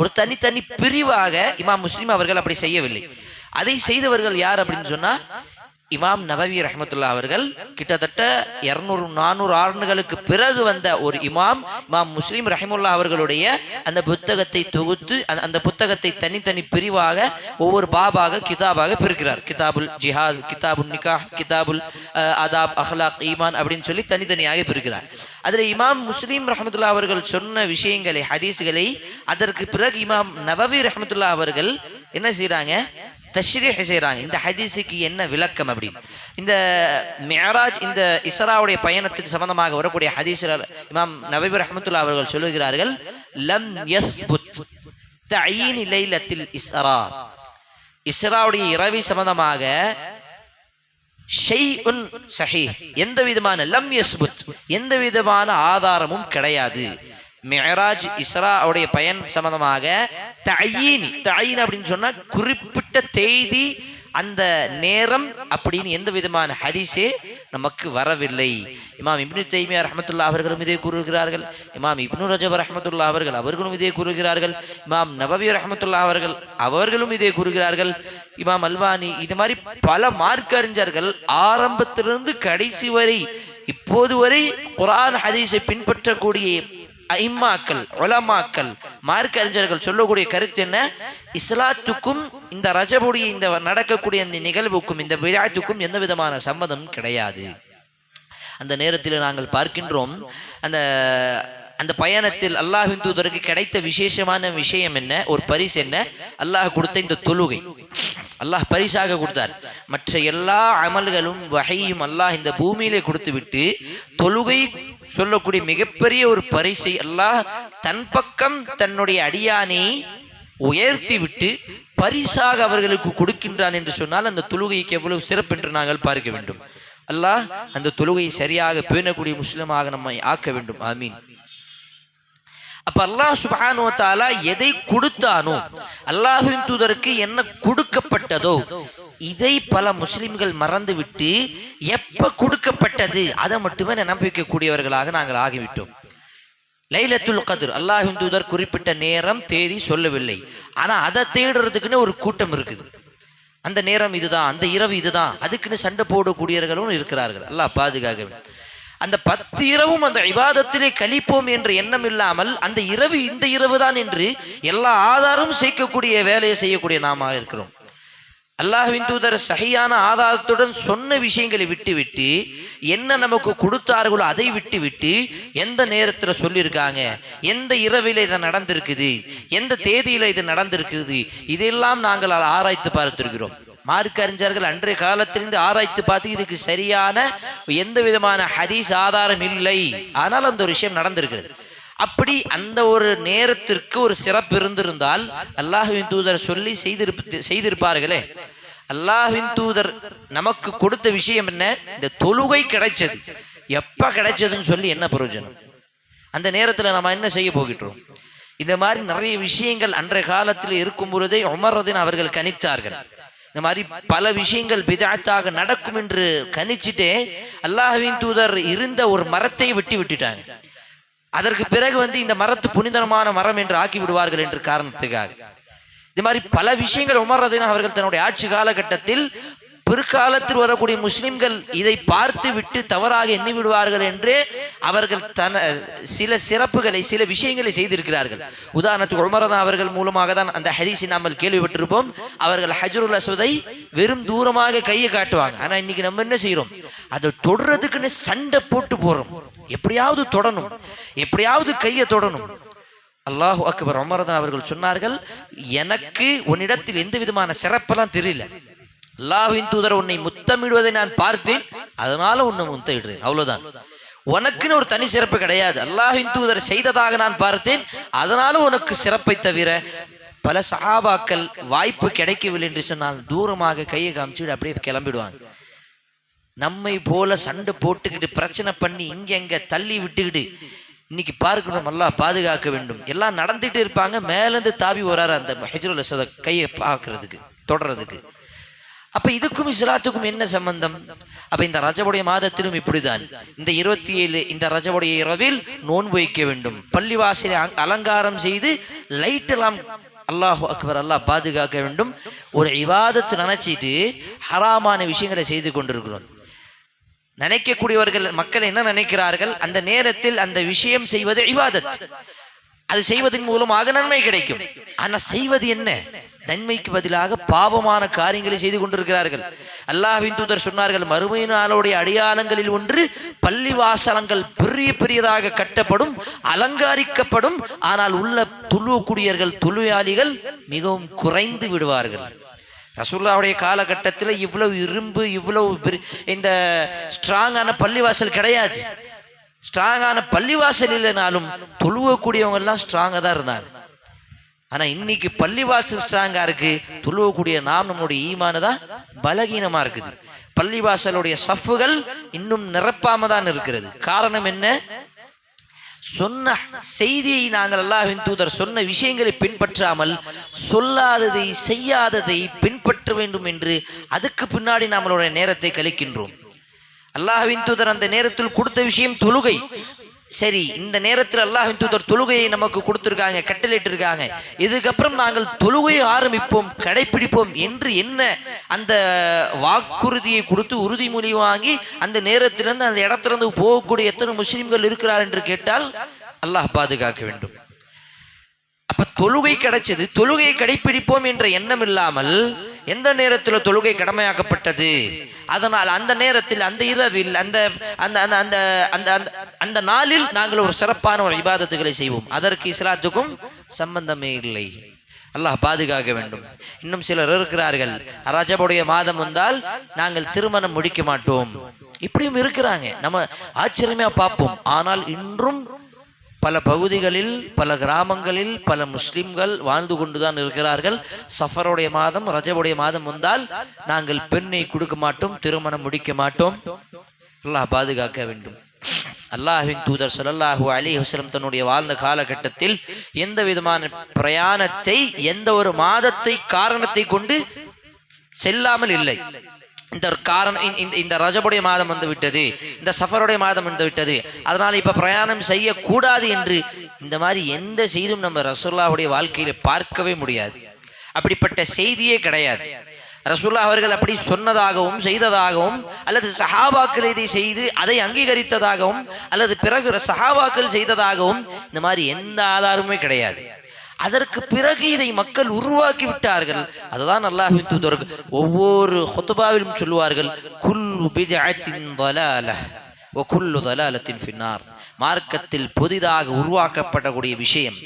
ஒரு தனித்தனி பிரிவாக இமாம் முஸ்லிம் அவர்கள் அப்படி செய்யவில்லை. அதை செய்தவர்கள் யார் அப்படின்னு சொன்னா, இமாம் நவவி ரஹ்மத்துல்லாஹி அவர்கள். கிட்டத்தட்ட 200-400 ஆண்டுகளுக்கு பிறகு வந்த ஒரு இமாம் முஸ்லிம் ரஹிமுல்லாஹ் அவர்களுடைய அந்த புத்தகத்தை தொகுத்து, அந்த புத்தகத்தை தனித்தனி பிரிவாக ஒவ்வொரு பாபாக கிதாபாக பிரிக்கிறார். கிதாபுல் ஜிஹாத், கிதாபுல் நிகாஹ், கிதாபுல் ஆதாப், அஹ்லாக், ஈமான் அப்படின்னு சொல்லி தனித்தனியாக பிரிக்கிறார். அதில் இமாம் முஸ்லிம் ரஹ்மத்துல்லாஹி அவர்கள் சொன்ன விஷயங்களை, ஹதீஸ்களை அதற்கு பிறகு இமாம் நவவி ரஹ்மத்துல்லாஹி அவர்கள் என்ன செய்யறாங்க? தஷ்ரீஹ் செய்கிறாங்க. இந்த ஹதீஸுக்கு என்ன விளக்கம் அப்படின்னு. இந்த மிஅராஜ், இந்த இஸ்ராவுடைய பயணத்துக்கு சம்பந்தமாக வரக்கூடிய ஹதீஸ்கள் இமாம் நவவி ரஹ்மத்துல்லாஹி அவர்கள் சொல்லுகிறார்கள், லம் யஸ்புத் தயீன் லைலத்தில் இஸ்ரா, இஸ்ராவுடைய இரவி சம்பந்தமாக ஷைஉன் ஸஹீஹ், எந்த விதமான லம் யஸ்புத், எந்த விதமான ஆதாரமும் கிடையாது. மிஅராஜ் இஸ்ராவுடைய பயன் சம்பந்தமாக தயீன் அப்படின்னு சொன்னா குறிப்பிட்ட தேதி, அந்த நேரம் அப்படின்னு எந்த விதமான ஹதீஸே நமக்கு வரவில்லை. இமாம் இப்னு தைமியா ரஹ்மத்துல்லாஹி அவர்களும் இதே கூறுகிறார்கள். இமாம் இப்னு ரஜப் ரஹ்மத்துல்லாஹி அவர்களும் இதே கூறுகிறார்கள். இமாம் நவவி ரஹ்மத்துல்லாஹி அவர்களும் இதே கூறுகிறார்கள். இமாம் அல்பானி, இது மாதிரி பல மார்க்க அறிஞர்கள் ஆரம்பத்திலிருந்து கடைசி வரை இப்போது வரை குர்ஆன் ஹதீஸை பின்பற்றக்கூடிய ஐம்மாக்கள், உலமாக்கள், மார்க்க அறிஞர்கள் சொல்லக்கூடிய கருத்து என்ன? இஸ்லாத்துக்கும் இந்த ரஜபுடைய இந்த நடக்கக்கூடிய இந்த நிகழ்வுக்கும் இந்த பித்அத்துக்கும் எந்த விதமான சம்பந்தமும் கிடையாது. அந்த நேரத்தில் நாங்கள் பார்க்கின்றோம், அந்த பயணத்தில் அல்லாஹ்வின் தூதருக்கு கிடைத்த விசேஷமான விஷயம் என்ன? ஒரு பரிசு என்ன? அல்லாஹ் கொடுத்த இந்த தொழுகை அல்லாஹ் பரிசாக கொடுத்தார். மற்ற எல்லா அமல்களும் வஹீயும் அல்லாஹ் இந்த பூமியிலே கொடுத்து விட்டு தொழுகை சொல்லக்கூடிய மிகப்பெரிய ஒரு பரிசை அல்லாஹ் தன் பக்கம் தன்னுடைய அடியானை உயர்த்தி விட்டு பரிசாக அவர்களுக்கு கொடுக்கின்றான் என்று சொன்னால் அந்த தொழுகைக்கு எவ்வளவு சிறப்பு என்று நாங்கள் பார்க்க வேண்டும். அல்லாஹ் அந்த தொழுகையை சரியாக பேணக்கூடிய முஸ்லிமாக நம்மை ஆக்க வேண்டும். ஆமீன். அப்ப அல்லாஹ் சுப்ஹானஹு வ தஆலா எதை கொடுத்தானோ, அல்லாஹ்வின் தூதருக்கு என்ன கொடுக்கப்பட்டதோ, இதை பல முஸ்லிம்கள் மறந்துவிட்டு எப்ப கொடுக்கப்பட்டது அதை மட்டுமே நம்பிக்கக்கூடியவர்களாக நாங்கள் ஆகிவிட்டோம். லைலத்துல் கத்ர், அல்லாஹ்வின் தூதர் குறிப்பிட்ட நேரம் தேதி சொல்லவில்லை, ஆனா அதை தேடுறதுக்குன்னு ஒரு கூட்டம் இருக்குது. அந்த நேரம் இதுதான், அந்த இரவு இதுதான், அதுக்குன்னு சண்டை போடக்கூடியவர்களும் இருக்கிறார்கள். அல்லாஹ் பாதுகாக்க வேண்டும். அந்த 10 இரவும் அந்த இபாதத்திலே கழிப்போம் என்ற எண்ணம் இல்லாமல் அந்த இரவு இந்த இரவு தான் என்று எல்லா ஆதாரமும் சேர்க்கக்கூடிய வேலையை செய்யக்கூடிய நாம இருக்கிறோம். அல்லாஹ்வின் தூதர் சஹீஹான ஆதாரத்துடன் சொன்ன விஷயங்களை விட்டுவிட்டு, என்ன நமக்கு கொடுத்தார்களோ அதை விட்டுவிட்டு, எந்த நேரத்தில் சொல்லியிருக்காங்க, எந்த இரவில் இது நடந்திருக்குது, எந்த தேதியில இது நடந்திருக்குது, இதெல்லாம் நாங்கள் ஆராய்த்து பார்த்திருக்கிறோம். மார்க்க அறிஞர்கள் அன்றைய காலத்திலிருந்து ஆராய்த்து பார்த்து இதுக்கு சரியான எந்த விதமான ஹதீஸ் ஆதாரம் இல்லை, ஆனால் அந்த ஒரு விஷயம் நடந்திருக்கிறது. அப்படி அந்த ஒரு நேரத்திற்கு ஒரு சிறப்பு இருந்திருந்தால் அல்லாஹ்வின் தூதர் சொல்லி செய்திருப்பார்களே. அல்லாஹ்வின் தூதர் நமக்கு கொடுத்த விஷயம் என்ன? இந்த தொழுகை கிடைச்சது. எப்ப கிடைச்சதுன்னு சொல்லி என்ன பிரயோஜனம்? அந்த நேரத்தில் நம்ம என்ன செய்ய போகின்றோம்? இந்த மாதிரி நிறைய விஷயங்கள் அன்றைய காலத்தில் இருக்கும் பொழுதே உமர் ரலியல்லாஹு அவர்கள் கணித்தார்கள். இந்த மாதிரி பல விஷயங்கள் பிதஅத்தாக நடக்கும் என்று கணிச்சிட்டே அல்லாஹ்வின் தூதர் இருந்த ஒரு மரத்தை விட்டுட்டாங்க. அதற்கு பிறகு இந்த மரத்து புனிதமான மரம் என்று ஆக்கி விடுவார்கள் என்ற காரணத்துக்காக இந்த மாதிரி பல விஷயங்கள் உமர் ரலியல்லாஹு அவர்கள் தன்னுடைய ஆட்சி காலகட்டத்தில் பிற்காலத்தில் வரக்கூடிய முஸ்லிம்கள் இதை பார்த்து விட்டு தவறாக எண்ணி விடுவார்கள் என்று அவர்கள் சில சிறப்புகளை சில விஷயங்களை செய்திருக்கிறார்கள். உதாரணத்துக்கு உமர் அவர்கள் மூலமாக தான் அந்த ஹதீஸை நாம் கேள்விப்பட்டிருப்போம். அவர்கள் ஹஜ்ருல் அஸ்வதை வெறும் தூரமாக கையை காட்டுவாங்க. ஆனா இன்னைக்கு நம்ம என்ன செய்யறோம், அதை தொடுறதுக்குன்னு சண்டை போட்டு போறோம். எப்படியாவது தொடணும், எப்படியாவது கையை தொடணும். அல்லாஹு அக்பர். உமர் அவர்கள் சொன்னார்கள், எனக்கு உன்னிடத்தில் எந்த விதமான சிறப்பெல்லாம் தெரியல, அல்லாஹ்வின் தூதர் உன்னை முத்தமிடுவதை நான் பார்த்தேன், அதனால உன்னை முத்தமிடுறேன், அவ்வளவுதான். உனக்குன்னு ஒரு தனி சிறப்பு கிடையாது, அல்லாஹ்வின் தூதர் செய்ததாக நான் பார்த்தேன், அதனால உனக்கு சிறப்பை தவிர. பல சஹாபாக்கள் வாய்ப்பு கிடைக்கவில்லை என்று சொன்னால் தூரமாக கையை காமிச்சுட்டு அப்படியே கிளம்பிடுவாங்க. நம்மை போல சண்டை போட்டுக்கிட்டு பிரச்சனை பண்ணி இங்க எங்க தள்ளி விட்டுக்கிட்டு இன்னைக்கு பார்க்கணும், அல்லாஹ் பாதுகாக்க வேண்டும். எல்லாம் நடந்துட்டு இருப்பாங்க, மேலேருந்து தாவி வராரு அந்த ஹஜ்ருல் அஸ்வத கையை பார்க்கறதுக்கு தொடறதுக்கு. அப்ப இதுக்கும் இஸ்லாத்துக்கும் என்ன சம்பந்தம்? அப்ப இந்த ரஜபுடைய மாதத்திலும் இப்படிதான். இந்த 27 இந்த ரஜபுடைய இரவில் நோன்பு வைக்க வேண்டும். பள்ளிவாசலை அலங்காரம் செய்து லைட் எல்லாம், அல்லாஹு அக்பர், அல்லாஹ் பாதுகாக்க வேண்டும். ஒரு இபாதத்து நினைச்சிட்டு ஹராமான விஷயங்களை செய்து கொண்டிருக்கிறோம். நினைக்கக்கூடியவர்கள் மக்கள் என்ன நினைக்கிறார்கள், அந்த நேரத்தில் அந்த விஷயம் செய்வது இபாதத், அது செய்வதன் மூலமாக நன்மை கிடைக்கும். ஆனா செய்வது என்ன? நன்மைக்கு பதிலாக பாவமான காரியங்களை செய்து கொண்டிருக்கிறார்கள். அல்லாஹ்வின் தூதர் சொன்னார்கள், மறுமை நாளுடைய அடையாளங்களில் ஒன்று பள்ளிவாசலங்கள் பெரிய பெரியதாக கட்டப்படும், அலங்காரிக்கப்படும். ஆனால் உள்ள தொழுவக்கூடியவர்கள் தொழுயாளிகள் மிகவும் குறைந்து விடுவார்கள். ரசூலுல்லாஹ்வுடைய காலகட்டத்தில் இவ்வளவு இரும்பு, இவ்வளவு இந்த ஸ்ட்ராங்கான பள்ளிவாசல் கிடையாது. ஸ்ட்ராங்கான பள்ளிவாசல் இல்லைனாலும் தொழுவக்கூடியவங்க எல்லாம் ஸ்ட்ராங்கா தான் இருந்தாங்க. ஆனா இன்னைக்கு பள்ளிவாசல் ஸ்ட்ராங்கா இருக்கு, தொழுவக்கூடிய நாம் நம்முடைய ஈமான் தான் பலகீனமா இருக்குது. பள்ளிவாசலுடைய சஃப்புகள் இன்னும் நிரப்பாம தான் இருக்கிறது. காரணம் என்ன? சொன்ன செய்தியை நாங்கள் அல்லாஹ்வின் தூதர் சொன்ன விஷயங்களை பின்பற்றாமல் சொல்லாததை செய்யாததை பின்பற்ற வேண்டும் என்று அதுக்கு பின்னாடி நம்மளுடைய நேரத்தை கழிக்கின்றோம். அல்லாஹ்வின் தூதர் அந்த நேரத்தில் கொடுத்த விஷயம் தொழுகை. சரி, இந்த நேரத்தில் அல்லாஹ்வின் தூதர் தொழுகையை நமக்கு கொடுத்திருக்காங்க, கட்டளையிட்டு இருக்காங்க. இதுக்கப்புறம் நாங்கள் தொழுகையை ஆரம்பிப்போம், கடைபிடிப்போம் என்று என்ன அந்த வாக்குறுதியை கொடுத்து உறுதிமொழி வாங்கி அந்த நேரத்திலிருந்து அந்த இடத்திலிருந்து போகக்கூடிய எத்தனை முஸ்லிம்கள் இருக்கிறார் என்று கேட்டால் அல்லாஹ் பாதுகாக்க வேண்டும். அப்ப தொழுகை கிடைச்சது, தொழுகையை கடைபிடிப்போம் என்ற எண்ணம் இல்லாமல் எந்த நேரத்தில் தொழுகை கடமையாக்கப்பட்டது, அதனால் அந்த நேரத்தில் அந்த இரவில் அந்த அந்த அந்த அந்த அந்த நாளில் நாங்கள் ஒரு சிறப்பான ஒரு இபாதத்துகளை செய்வோம். அதற்கு இஸ்லாத்துக்கும் சம்பந்தமே இல்லை. அல்லாஹ் பாதுகாக்க வேண்டும். இன்னும் சிலர் இருக்கிறார்கள், ரஜபுடைய மாதம் வந்தால் நாங்கள் திருமணம் முடிக்க மாட்டோம், இப்படியும் இருக்கிறாங்க. நம்ம ஆச்சரியமா பார்ப்போம். ஆனால் இன்றும் பல பகுதிகளில், பல கிராமங்களில் பல முஸ்லிம்கள் வாழ்ந்து கொண்டுதான் இருக்கிறார்கள். சஃபருடைய மாதம், ரஜபுடைய மாதம் வந்தால் நாங்கள் பெண்ணை கொடுக்க மாட்டோம், திருமணம் முடிக்க மாட்டோம். அல்லாஹ் பாதுகாக்க வேண்டும். அல்லாஹ்வின் தூதர் ஸல்லல்லாஹு அலைஹி வஸல்லம் தன்னுடைய வாழ்ந்த காலகட்டத்தில் எந்த விதமான பிரயாணத்தை, எந்த ஒரு மாதத்தை காரணத்தை கொண்டு செல்லாமல் இல்லை. இந்த காரணம், இந்த ரஜபுடைய மாதம் வந்து விட்டது, இந்த சஃபருடைய மாதம் வந்து விட்டது, அதனால இப்ப பிரயாணம் செய்யக்கூடாது என்று இந்த மாதிரி எந்த செய்தியும் நம்ம ரசூலுல்லாஹ்வுடைய வாழ்க்கையில பார்க்கவே முடியாது. அப்படிப்பட்ட செய்தியே கிடையாது. ரசூலுல்லாஹ் அவர்கள் அப்படி சொன்னதாகவும் செய்ததாகவும் அல்லது சஹாபாக்கள் இதை செய்து அதை அங்கீகரித்ததாகவும் அல்லது பிறகு சஹாபாக்கள் செய்ததாகவும் இந்த மாதிரி எந்த ஆதாரமுமே கிடையாது. அதற்கு பிறகு இதை மக்கள் உருவாக்கி விட்டார்கள். அதுதான் அல்லாஹ்வின் தூதர் ஒவ்வொரு ஹுத்பாவிலும் சொல்வார்கள், குல்லு பித்அத்தின் ضلالஹ் வ குல்லு ضلالத்தின் ஃபின்னார். மார்க்கத்தில் புதிதாக உருவாக்கப்படக்கூடிய விஷயம்,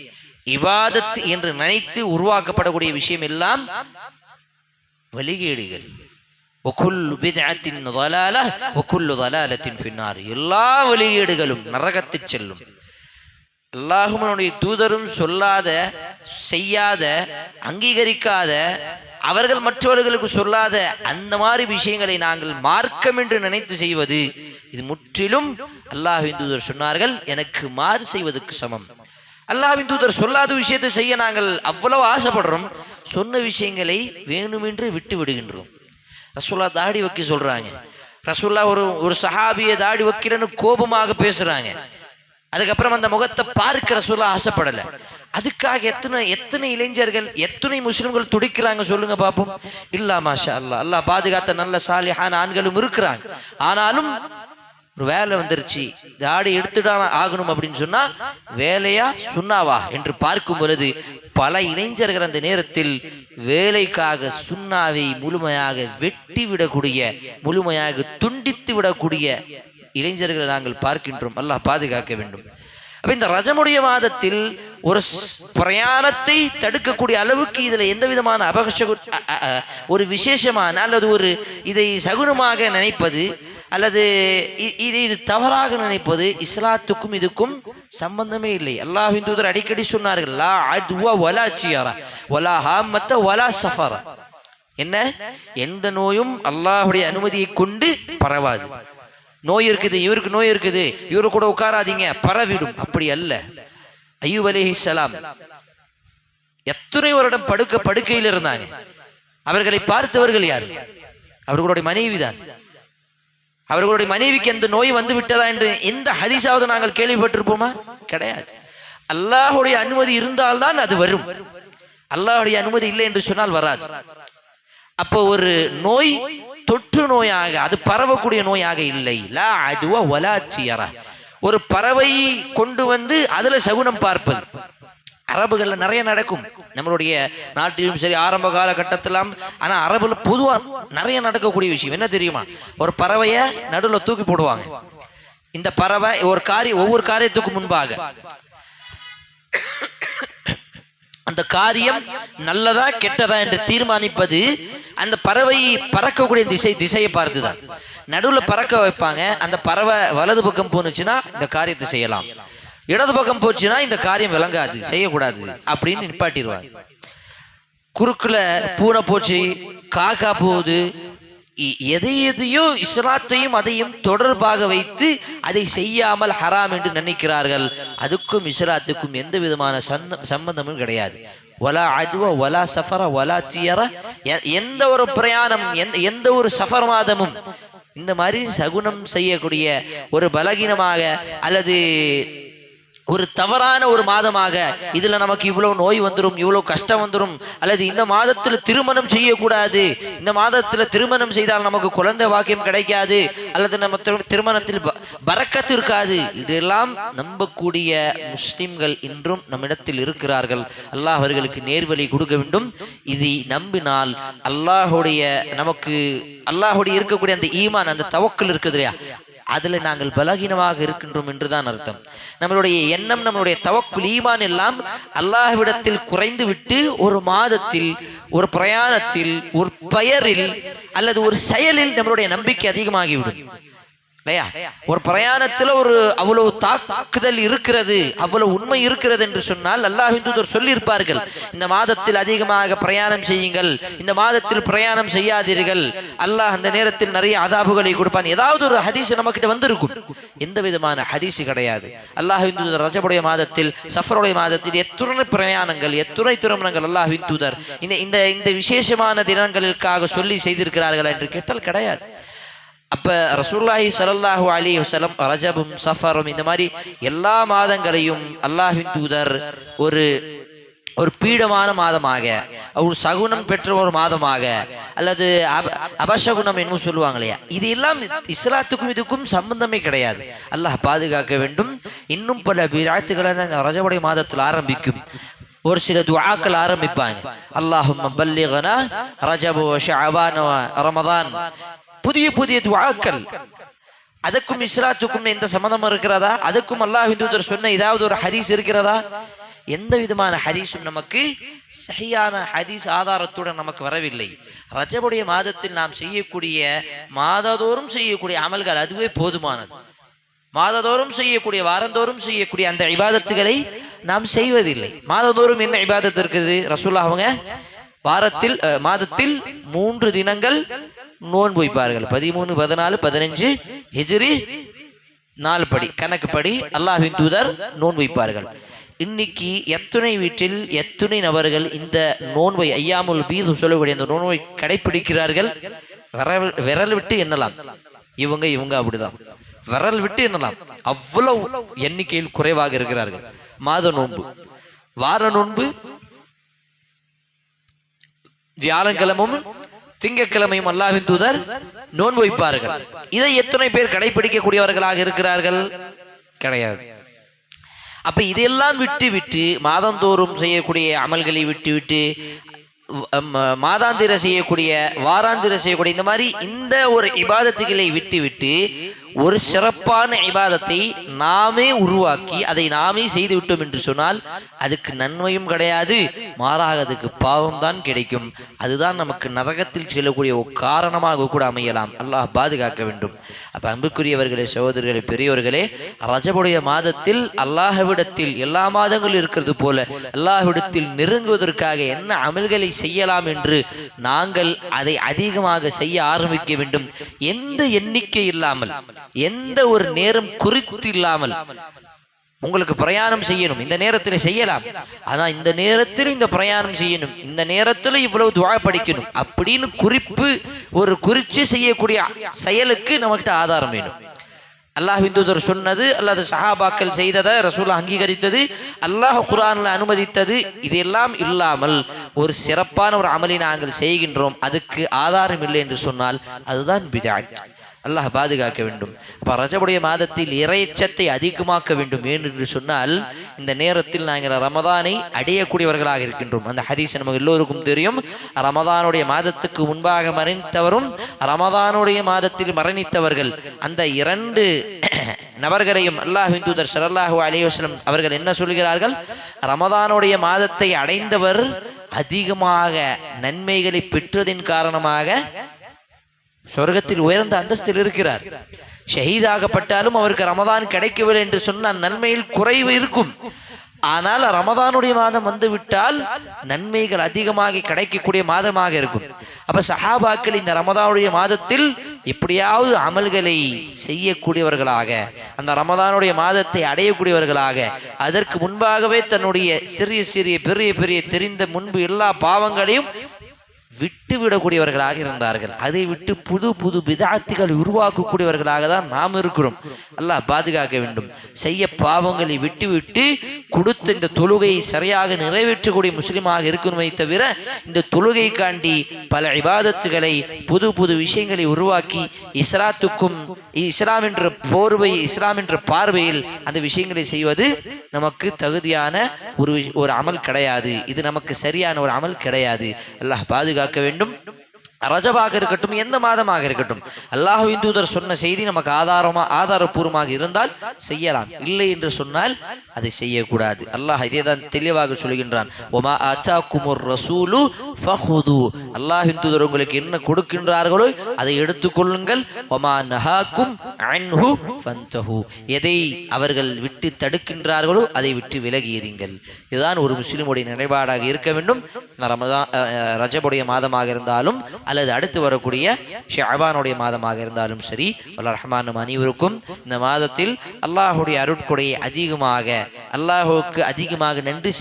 இபாதத் என்று நினைத்து உருவாக்கப்படக்கூடிய விஷயம் எல்லாம் வழிகேடுகள். வ குல்லு பித்அத்தின் ضلالஹ் வ குல்லு ضلالத்தின் ஃபின்னார். எல்லா வழிகேடுகளும் நரகத்துக்கு செல்லும். அல்லாஹ்வுடைய தூதரும் சொல்லாத, செய்யாத, அங்கீகரிக்காத, அவர்கள் மற்றவர்களுக்கு சொல்லாத அந்த மாதிரி விஷயங்களை நாங்கள் மார்க்கம் என்று நினைத்து செய்வது, இது முற்றிலும் அல்லாஹ்வின் தூதர் சொன்னார்கள் எனக்கு மாறு செய்வதற்கு சமம். அல்லாஹ்வின் தூதர் சொல்லாத விஷயத்தை செய்ய நாங்கள் அவ்வளவு ஆசைப்படுறோம், சொன்ன விஷயங்களை வேணுமென்று விட்டு விடுகின்றோம். ரசூல்லா தாடி வைக்க சொல்றாங்க, ரசூல்லா ஒரு சஹாபியை தாடி வைக்கிறேன்னு கோபமாக பேசுறாங்க. அதுக்கப்புறம் அந்த முகத்தை பார்க்க ரசூல்லா ஆசைப்படலை. அதுக்காக எத்தனை இளைஞர்கள் எத்தனை முஸ்லிம்கள் துடிக்கிறாங்க சொல்லுங்க பாப்போம். இல்லா மாஷா அல்லாஹ், அல்லாஹ் பாதுகாத்த நல்ல சாலிஹான ஆண்களும் இருக்கிறாங்க. ஆனாலும் ஒரு வேலை வந்துருச்சு, தாடி எடுத்துதான் ஆகணும் அப்படின்னு சொன்னா வேலையா சுண்ணாவா என்று பார்க்கும் பொழுது பல இளைஞர்கள் அந்த நேரத்தில் வேலைக்காக சுண்ணாவை முழுமையாக வெட்டி விடக்கூடிய, முழுமையாக துண்டித்து விடக்கூடிய இளைஞர்களை நாங்கள் பார்க்கின்றோம். அல்லாஹ் பாதுகாக்க வேண்டும். அப்ப இந்த ரஜமுடைய மாதத்தில் ஒரு பிரயாணத்தை தடுக்கக்கூடிய அளவுக்கு இதுல எந்த விதமான ஒரு விசேஷமான அல்லது ஒரு இதை சகுனமாக நினைப்பது அல்லது இது தவறாக நினைப்பது இஸ்லாத்துக்கும் இதுக்கும் சம்பந்தமே இல்லை. அல்லாஹ்வின் தூதர் அடிக்கடி சொன்னார்கள், லா அத்வா வலா சியாரா வலா ஹாமத்த வலா சஃபரா. என்ன, எந்த நோயும் அல்லாஹ்வுடைய அனுமதியை கொண்டு பரவாது. நோய் இருக்குது, இவருக்கு நோய் இருக்குது, இவரு கூட உட்காராதீங்க, பரவிடும். அப்படி அல்ல. அய்யூப் அலைஹிஸ்ஸலாம் எத்தனை வருடம் படுக்கையில் இருந்தாங்க. அவர்களை பார்த்தவர்கள் யார்? அவர்களுடைய மனைவி தான். அவர்களுடைய மனைவிக்கு எந்த நோய் வந்து விட்டதா என்று எந்த ஹதீஸாவது நாங்கள் கேள்விப்பட்டிருப்போமா? கிடையாது. அல்லாஹ்வுடைய அனுமதி இருந்தால்தான் அது வரும். அல்லாஹ்வுடைய அனுமதி இல்லை என்று சொன்னால் வராது. அப்போ ஒரு நோய் தொற்று நோயாக, அது பரவக்கூடிய நோயாக இல்லை. லா அதுவா வலா சியரா. ஒரு பறவை கொண்டு வந்து அதுல சகுனம் பார்ப்பது அரபுகள்ல நிறைய நடக்கும். நம்மளுடைய நாட்டிலும் சரி, ஆரம்ப காலகட்டத்திலாம். ஆனா அரபுல பொதுவா நிறைய நடக்கக்கூடிய விஷயம் என்ன தெரியுமா? ஒரு பறவைய நடுவுல தூக்கி போடுவாங்க. இந்த பறவை ஒவ்வொரு காரியத்துக்கு முன்பாக அந்த காரியம் நல்லதா கெட்டதா என்று தீர்மானிப்பது அந்த பறவை பறக்கக்கூடிய திசையை பார்த்துதான். நடுவுல பறக்க வைப்பாங்க. அந்த பறவை வலது பக்கம் போனுச்சுன்னா இந்த காரியத்தை செய்யலாம், இடது பக்கம் போச்சுன்னா இந்த காரியம் விளங்காது, செய்யக்கூடாது அப்படின்னு நிப்பாட்டிடுவாங்க. குறுக்குல பூனை போச்சு, காக்கா போகுது, எதையோ இஸ்லாத்தையும் அதையும் தொடர்பாக வைத்து அதை செய்யாமல் ஹராம் என்று நினைக்கிறார்கள். அதுக்கும் இஸ்லாத்துக்கும் எந்த விதமான சம்பந்தமும் கிடையாது. வலா அதுவா வலா சஃபரா வலா தியரா. எந்த ஒரு பிரயாணம், எந்த ஒரு சஃபர் மாதமும் இந்த மாதிரி சகுனம் செய்யக்கூடிய ஒரு பலகீனமாக அல்லது ஒரு தவறான ஒரு மாதமாக, இதுல நமக்கு இவ்வளவு நோய் வந்துடும், இவ்வளவு கஷ்டம் வந்துடும், அல்லது இந்த மாதத்துல திருமணம் செய்யக்கூடாது, இந்த மாதத்துல திருமணம் செய்தால் நமக்கு குழந்தை வாக்கியம் கிடைக்காது, அல்லது நம்ம திருமணத்தில் பரக்கத்து இருக்காது, இதெல்லாம் நம்பக்கூடிய முஸ்லிம்கள் இன்றும் நம்மிடத்தில் இருக்கிறார்கள். அல்லாஹ் அவர்களுக்கு நேர்வழி கொடுக்க வேண்டும். இதை நம்பினால் நமக்கு அல்லாஹுடைய இருக்கக்கூடிய அந்த ஈமான், அந்த தவக்கல் இருக்குது இல்லையா, அதுல நாங்கள் பலகீனமாக இருக்கின்றோம் என்றுதான் அர்த்தம். நம்மளுடைய எண்ணம், நம்மளுடைய தவக்குல் ஈமான் எல்லாம் அல்லாஹ்விடத்தில் குறைந்து விட்டு ஒரு மாதத்தில், ஒரு பிரயாணத்தில், ஒரு பெயரில் அல்லது ஒரு செயலில் நம்மளுடைய நம்பிக்கை அதிகமாகிவிடும் இல்லையா? ஒரு பிரயாணத்துல அவ்வளவு தாக்குதல் இருக்கிறது, அவ்வளவு உண்மை இருக்கிறது என்று சொன்னால் அல்லாஹ்வின் தூதர் சொல்லி இருப்பார்கள், இந்த மாதத்தில் அதிகமாக பிரயாணம் செய்யுங்கள், இந்த மாதத்தில் பிரயாணம் செய்யாதீர்கள், அல்லாஹ் அந்த நேரத்தில் நிறைய அதாபுகளை கொடுப்பான். ஏதாவது ஒரு ஹதீஸ் நமக்கிட்ட வந்திருக்கும். எந்த விதமான ஹதீஸ் கிடையாது. அல்லாஹ்வின் தூதர் ரஜபுடைய மாதத்தில், சஃபருடைய மாதத்தில் எத்துணை பிரயாணங்கள், எத்துணை திருமணங்கள் அல்லாஹ்வின் தூதர் இந்த விசேஷமான தினங்களுக்காக சொல்லி செய்திருக்கிறார்கள் என்று கேட்டால் கிடையாது. அப்ப ரசூலுல்லாஹி ஸல்லல்லாஹு அலைஹி வஸல்லம் ரஜபும் சஃபரும் இந்த மாதிரி எல்லா மாதங்களையும் அல்லாஹ்வின் தூதர் ஒரு பீடமான மாதமாக, ஒரு சகுனம் பெற்ற ஒரு மாதமாக, அல்லது அபசகுனம் என்னும் சொல்லுவாங்க இல்லையா, இது எல்லாம் இஸ்லாத்துக்கும் இதுக்கும் சம்பந்தமே கிடையாது. அல்லாஹ் பாதுகாக்க வேண்டும். இன்னும் பல பிராத்துக்களை ரஜபுடைய மாதத்தில் ஆரம்பிக்கும். ஒரு சில துஆக்கள் ஆரம்பிப்பாங்க. அல்லாஹும்ம பல்லிகனா ரஜப வ ஷஅபான் வ ரமதான். புதிய புதிய துஆக்கள். அதுக்கும் இஸ்லாத்துக்கும் எந்த சம்பந்தம் இருக்கிறதா? அதுக்கும் அல்லாஹ்வின் தூதர் சொன்ன ஏதாவது ஒரு ஹதீஸ் இருக்கிறதா? எந்த விதமான ஹதீஸும் நமக்கு சஹீஹான ஹதீஸ் ஆதாரத்துடன் நமக்கு வரவில்லை. ரஜபுடைய மாதத்தில் நாம் செய்யக்கூடிய, மாதந்தோறும் செய்யக்கூடிய அமல்கள் அதுவே போதுமானது. மாதந்தோறும் செய்யக்கூடிய, வாரந்தோறும் செய்யக்கூடிய அந்த இபாதத்துகளை நாம் செய்வதில்லை. மாதந்தோறும் என்ன இபாதத்து இருக்குது? ரசூலுல்லாஹ் அவங்க மாதத்தில் 3 தினங்கள் நோன்பு வைப்பார்கள். 13, 14, 15 ஹிஜ்ரி 4 படி கணக்குப்படி அல்லாஹ்வின் தூதர் நோன்பு வைப்பார்கள். இன்னைக்கு எத்துணை வீட்டில் எத்துணை நபர்கள் இந்த நோன்பை ஐயாமுல் பீது சொல்லக்கூடிய அந்த நோன்பை கடைபிடிக்கிறார்கள்? விரல் விட்டு எண்ணலாம். இவங்க அப்படிதான் விரல் விட்டு எண்ணலாம். அவ்வளவு எண்ணிக்கையில் குறைவாக இருக்கிறார்கள். மாத நோன்பு, வார நோன்பு, வியாழக்கிழமும் திங்கட்கிழமையும் அல்லாஹ்வின் தூதர் நோன்பு வைப்பார்கள். இதை எத்தனை பேர் கடைபிடிக்கக்கூடியவர்களாக இருக்கிறார்கள்? கிடையாது. அப்ப இதெல்லாம் விட்டு விட்டு மாதந்தோறும் செய்யக்கூடிய அமல்களை விட்டு விட்டு மாதாந்திர செய்யக்கூடிய வாராந்திர செய்யக்கூடிய இந்த மாதிரி இந்த ஒரு இபாதத்துகளை விட்டு விட்டு ஒரு சிறப்பான இபாதத்தை நாமே உருவாக்கி அதை நாமே செய்து விட்டோம் என்று சொன்னால் அதுக்கு நன்மையும் கிடையாது, மாறாக அதுக்கு பாவம் தான் கிடைக்கும். அதுதான் நமக்கு நரகத்தில் செல்லக்கூடிய ஒரு காரணமாக கூட அமையலாம். அல்லாஹ் பாதுகாக்க வேண்டும். அப்ப அன்புக்குரியவர்களே, சகோதரர்களே, பெரியோர்களே, ரஜபுடைய மாதத்தில் அல்லாஹ்விடத்தில் எல்லா மாதங்களும் இருக்கிறது போல அல்லாஹ்விடத்தில் நெருங்குவதற்காக என்ன அமல்களை செய்யலாம் என்று நாங்கள் அதை அதிகமாக செய்ய ஆரம்பிக்க வேண்டும். எந்த எண்ணிக்கை இல்லாமல், எந்த ஒரு நேரம் குறித்து இல்லாமல், உங்களுக்கு பிரயாணம் செய்யணும், இந்த நேரத்தில் செய்யலாம், ஆனா இந்த நேரத்தில் இந்த பிரயாணம் செய்யணும், இந்த நேரத்தில் இவ்வளவு துஆ படிக்கணும் அப்படின்னு குறிச்சு செய்யக்கூடிய செயலுக்கு நமக்கிட்ட ஆதாரம் வேணும். அல்லாஹ்வின் தூதர் சொன்னது அல்லது சஹாபாக்கள் செய்ததை ரசூல் அங்கீகரித்தது, அல்லாஹ் குர்ஆனில் அனுமதித்தது, இதெல்லாம் இல்லாமல் ஒரு சிறப்பான ஒரு அமலை நாங்கள் செய்கின்றோம், அதுக்கு ஆதாரம் இல்லை என்று சொன்னால் அதுதான் பித்அத். அல்லாஹ் பாதுகாக்க வேண்டும். அப்ப ரஜபுடைய மாதத்தில் இறைச்சத்தை அதிகமாக்க வேண்டும். ஏனென்று சொன்னால் இந்த நேரத்தில் நாங்கள் ரமதானை அடையக்கூடியவர்களாக இருக்கின்றோம். அந்த ஹதீஸ் நமக்கு எல்லோருக்கும் தெரியும். ரமதானுடைய மாதத்துக்கு முன்பாக மரணித்தவரும் ரமதானுடைய மாதத்தில் மரணித்தவர்கள் அந்த இரண்டு நபர்களையும் அல்லாஹ்வின் தூதர் ஸல்லல்லாஹு அலைஹி வஸல்லம் அவர்கள் என்ன சொல்கிறார்கள்? ரமதானுடைய மாதத்தை அடைந்தவர் அதிகமாக நன்மைகளை பெற்றதின் காரணமாக சொர்க்கத்தில் உயர்ந்த அந்தஸ்தில் இருக்கிறார். ஷஹீதாகப்பட்டாலும் அவருக்கு ரமதான் கிடைக்கவில்லை என்று சொன்னால் நன்மையில் குறைவு இருக்கும். ஆனால் ரமதானுடைய மாதம் வந்துவிட்டால் நன்மைகள் அதிகமாக கிடைக்கக்கூடிய மாதமாக இருக்கும். அப்ப சஹாபாக்கள் இந்த ரமதானுடைய மாதத்தில் எப்படியாவது அமல்களை செய்யக்கூடியவர்களாக, அந்த ரமதானுடைய மாதத்தை அடையக்கூடியவர்களாக, அதற்கு முன்பாகவே தன்னுடைய சிறிய சிறிய பெரிய பெரிய தெரிந்த முன்பு எல்லா பாவங்களையும் விட்டு விடக்கூடியவர்களாக இருந்தார்கள். அதை விட்டு புது புது பிதஅத்துகள் உருவாக்கக்கூடியவர்களாக தான் நாம் இருக்கிறோம். அல்லாஹ் பாதுகாக்க வேண்டும். செய்ய பாவங்களை விட்டு விட்டு கொடுத்த இந்த தொழுகையை சரியாக நிறைவேற்றக்கூடிய முஸ்லிமாக இருக்கணுமே தவிர இந்த தொழுகை காண்டி பல இபாதத்துகளை புது புது விஷயங்களை உருவாக்கி இஸ்லாம் என்ற போர்வை, இஸ்லாம் என்ற பார்வையில் அந்த விஷயங்களை செய்வது நமக்கு தகுதியான ஒரு அமல் கிடையாது. இது நமக்கு சரியான ஒரு அமல் கிடையாது. அல்லாஹ் பாதுகாக்க வேண்டும். ரஜபாக இருக்கட்டும், எந்த மாதமாக இருக்கட்டும், அல்லாஹ்வின் தூதர் சொன்ன செய்தி நமக்கு ஆதாரபூர்வமாக இருந்தால் செய்யலாம், இல்லை என்று சொன்னால் அதை செய்யக்கூடாது. அல்லாஹ் இதேதான் தெளிவாக சொல்கின்றான். ஒமா ஆத்தாக்குமுர் ரசூலு ஃபஹுது. அல்லாஹ்வின் தூதர் உங்களுக்கு என்ன கொடுக்கின்றார்களோ அதை எடுத்துக்கொள்ளுங்கள். ஒமா நஹாக்கும் அன்ஹு ஃபன்தஹு. எதை அவர்கள் விட்டு தடுக்கின்றார்களோ அதை விட்டு விலகியிருங்கள். இதுதான் ஒரு முஸ்லிமுடைய நிலைப்பாடாக இருக்க வேண்டும். ரஜபுடைய மாதமாக இருந்தாலும் அல்லது அடுத்து வரக்கூடிய ஷஅபானுடைய மாதமாக இருந்தாலும் சரி, வல்லல்லாஹு ரஹ்மான் அனைவருக்கும் இந்த மாதத்தில் அல்லாஹ்வுடைய அருட்கொடையை அதிகமாக, அல்லாஹ்வுக்கு அதிகமாக நன்றி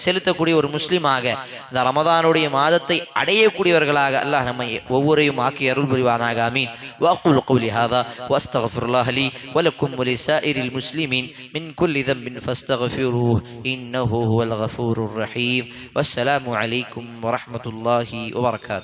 செலுத்தக்கூடிய ஒரு முஸ்லிமாக இந்த ரமதானுடைய மாதத்தை அடையக்கூடியவர்களாக அல்லாஹ் நம்மை ஒவ்வொருவரையும் ஆக்கி அருள் புரிவானாக. ஆமீன். வஅகூலு கௌலி ஹாதா வஸ்தக்ஃபிருல்லாஹ லீ வலக்கும் வலிசாயிரில் முஸ்லிமீன் மின் குல்லி தம்பின் ஃபஸ்தக்ஃபிருஹு இன்னஹு ஹுவல் கஃபூருர் ரஹீம். வஸ்ஸலாமு அலைக்கும் வரஹ்மத்துல்லாஹி வபரகாத்துஹு.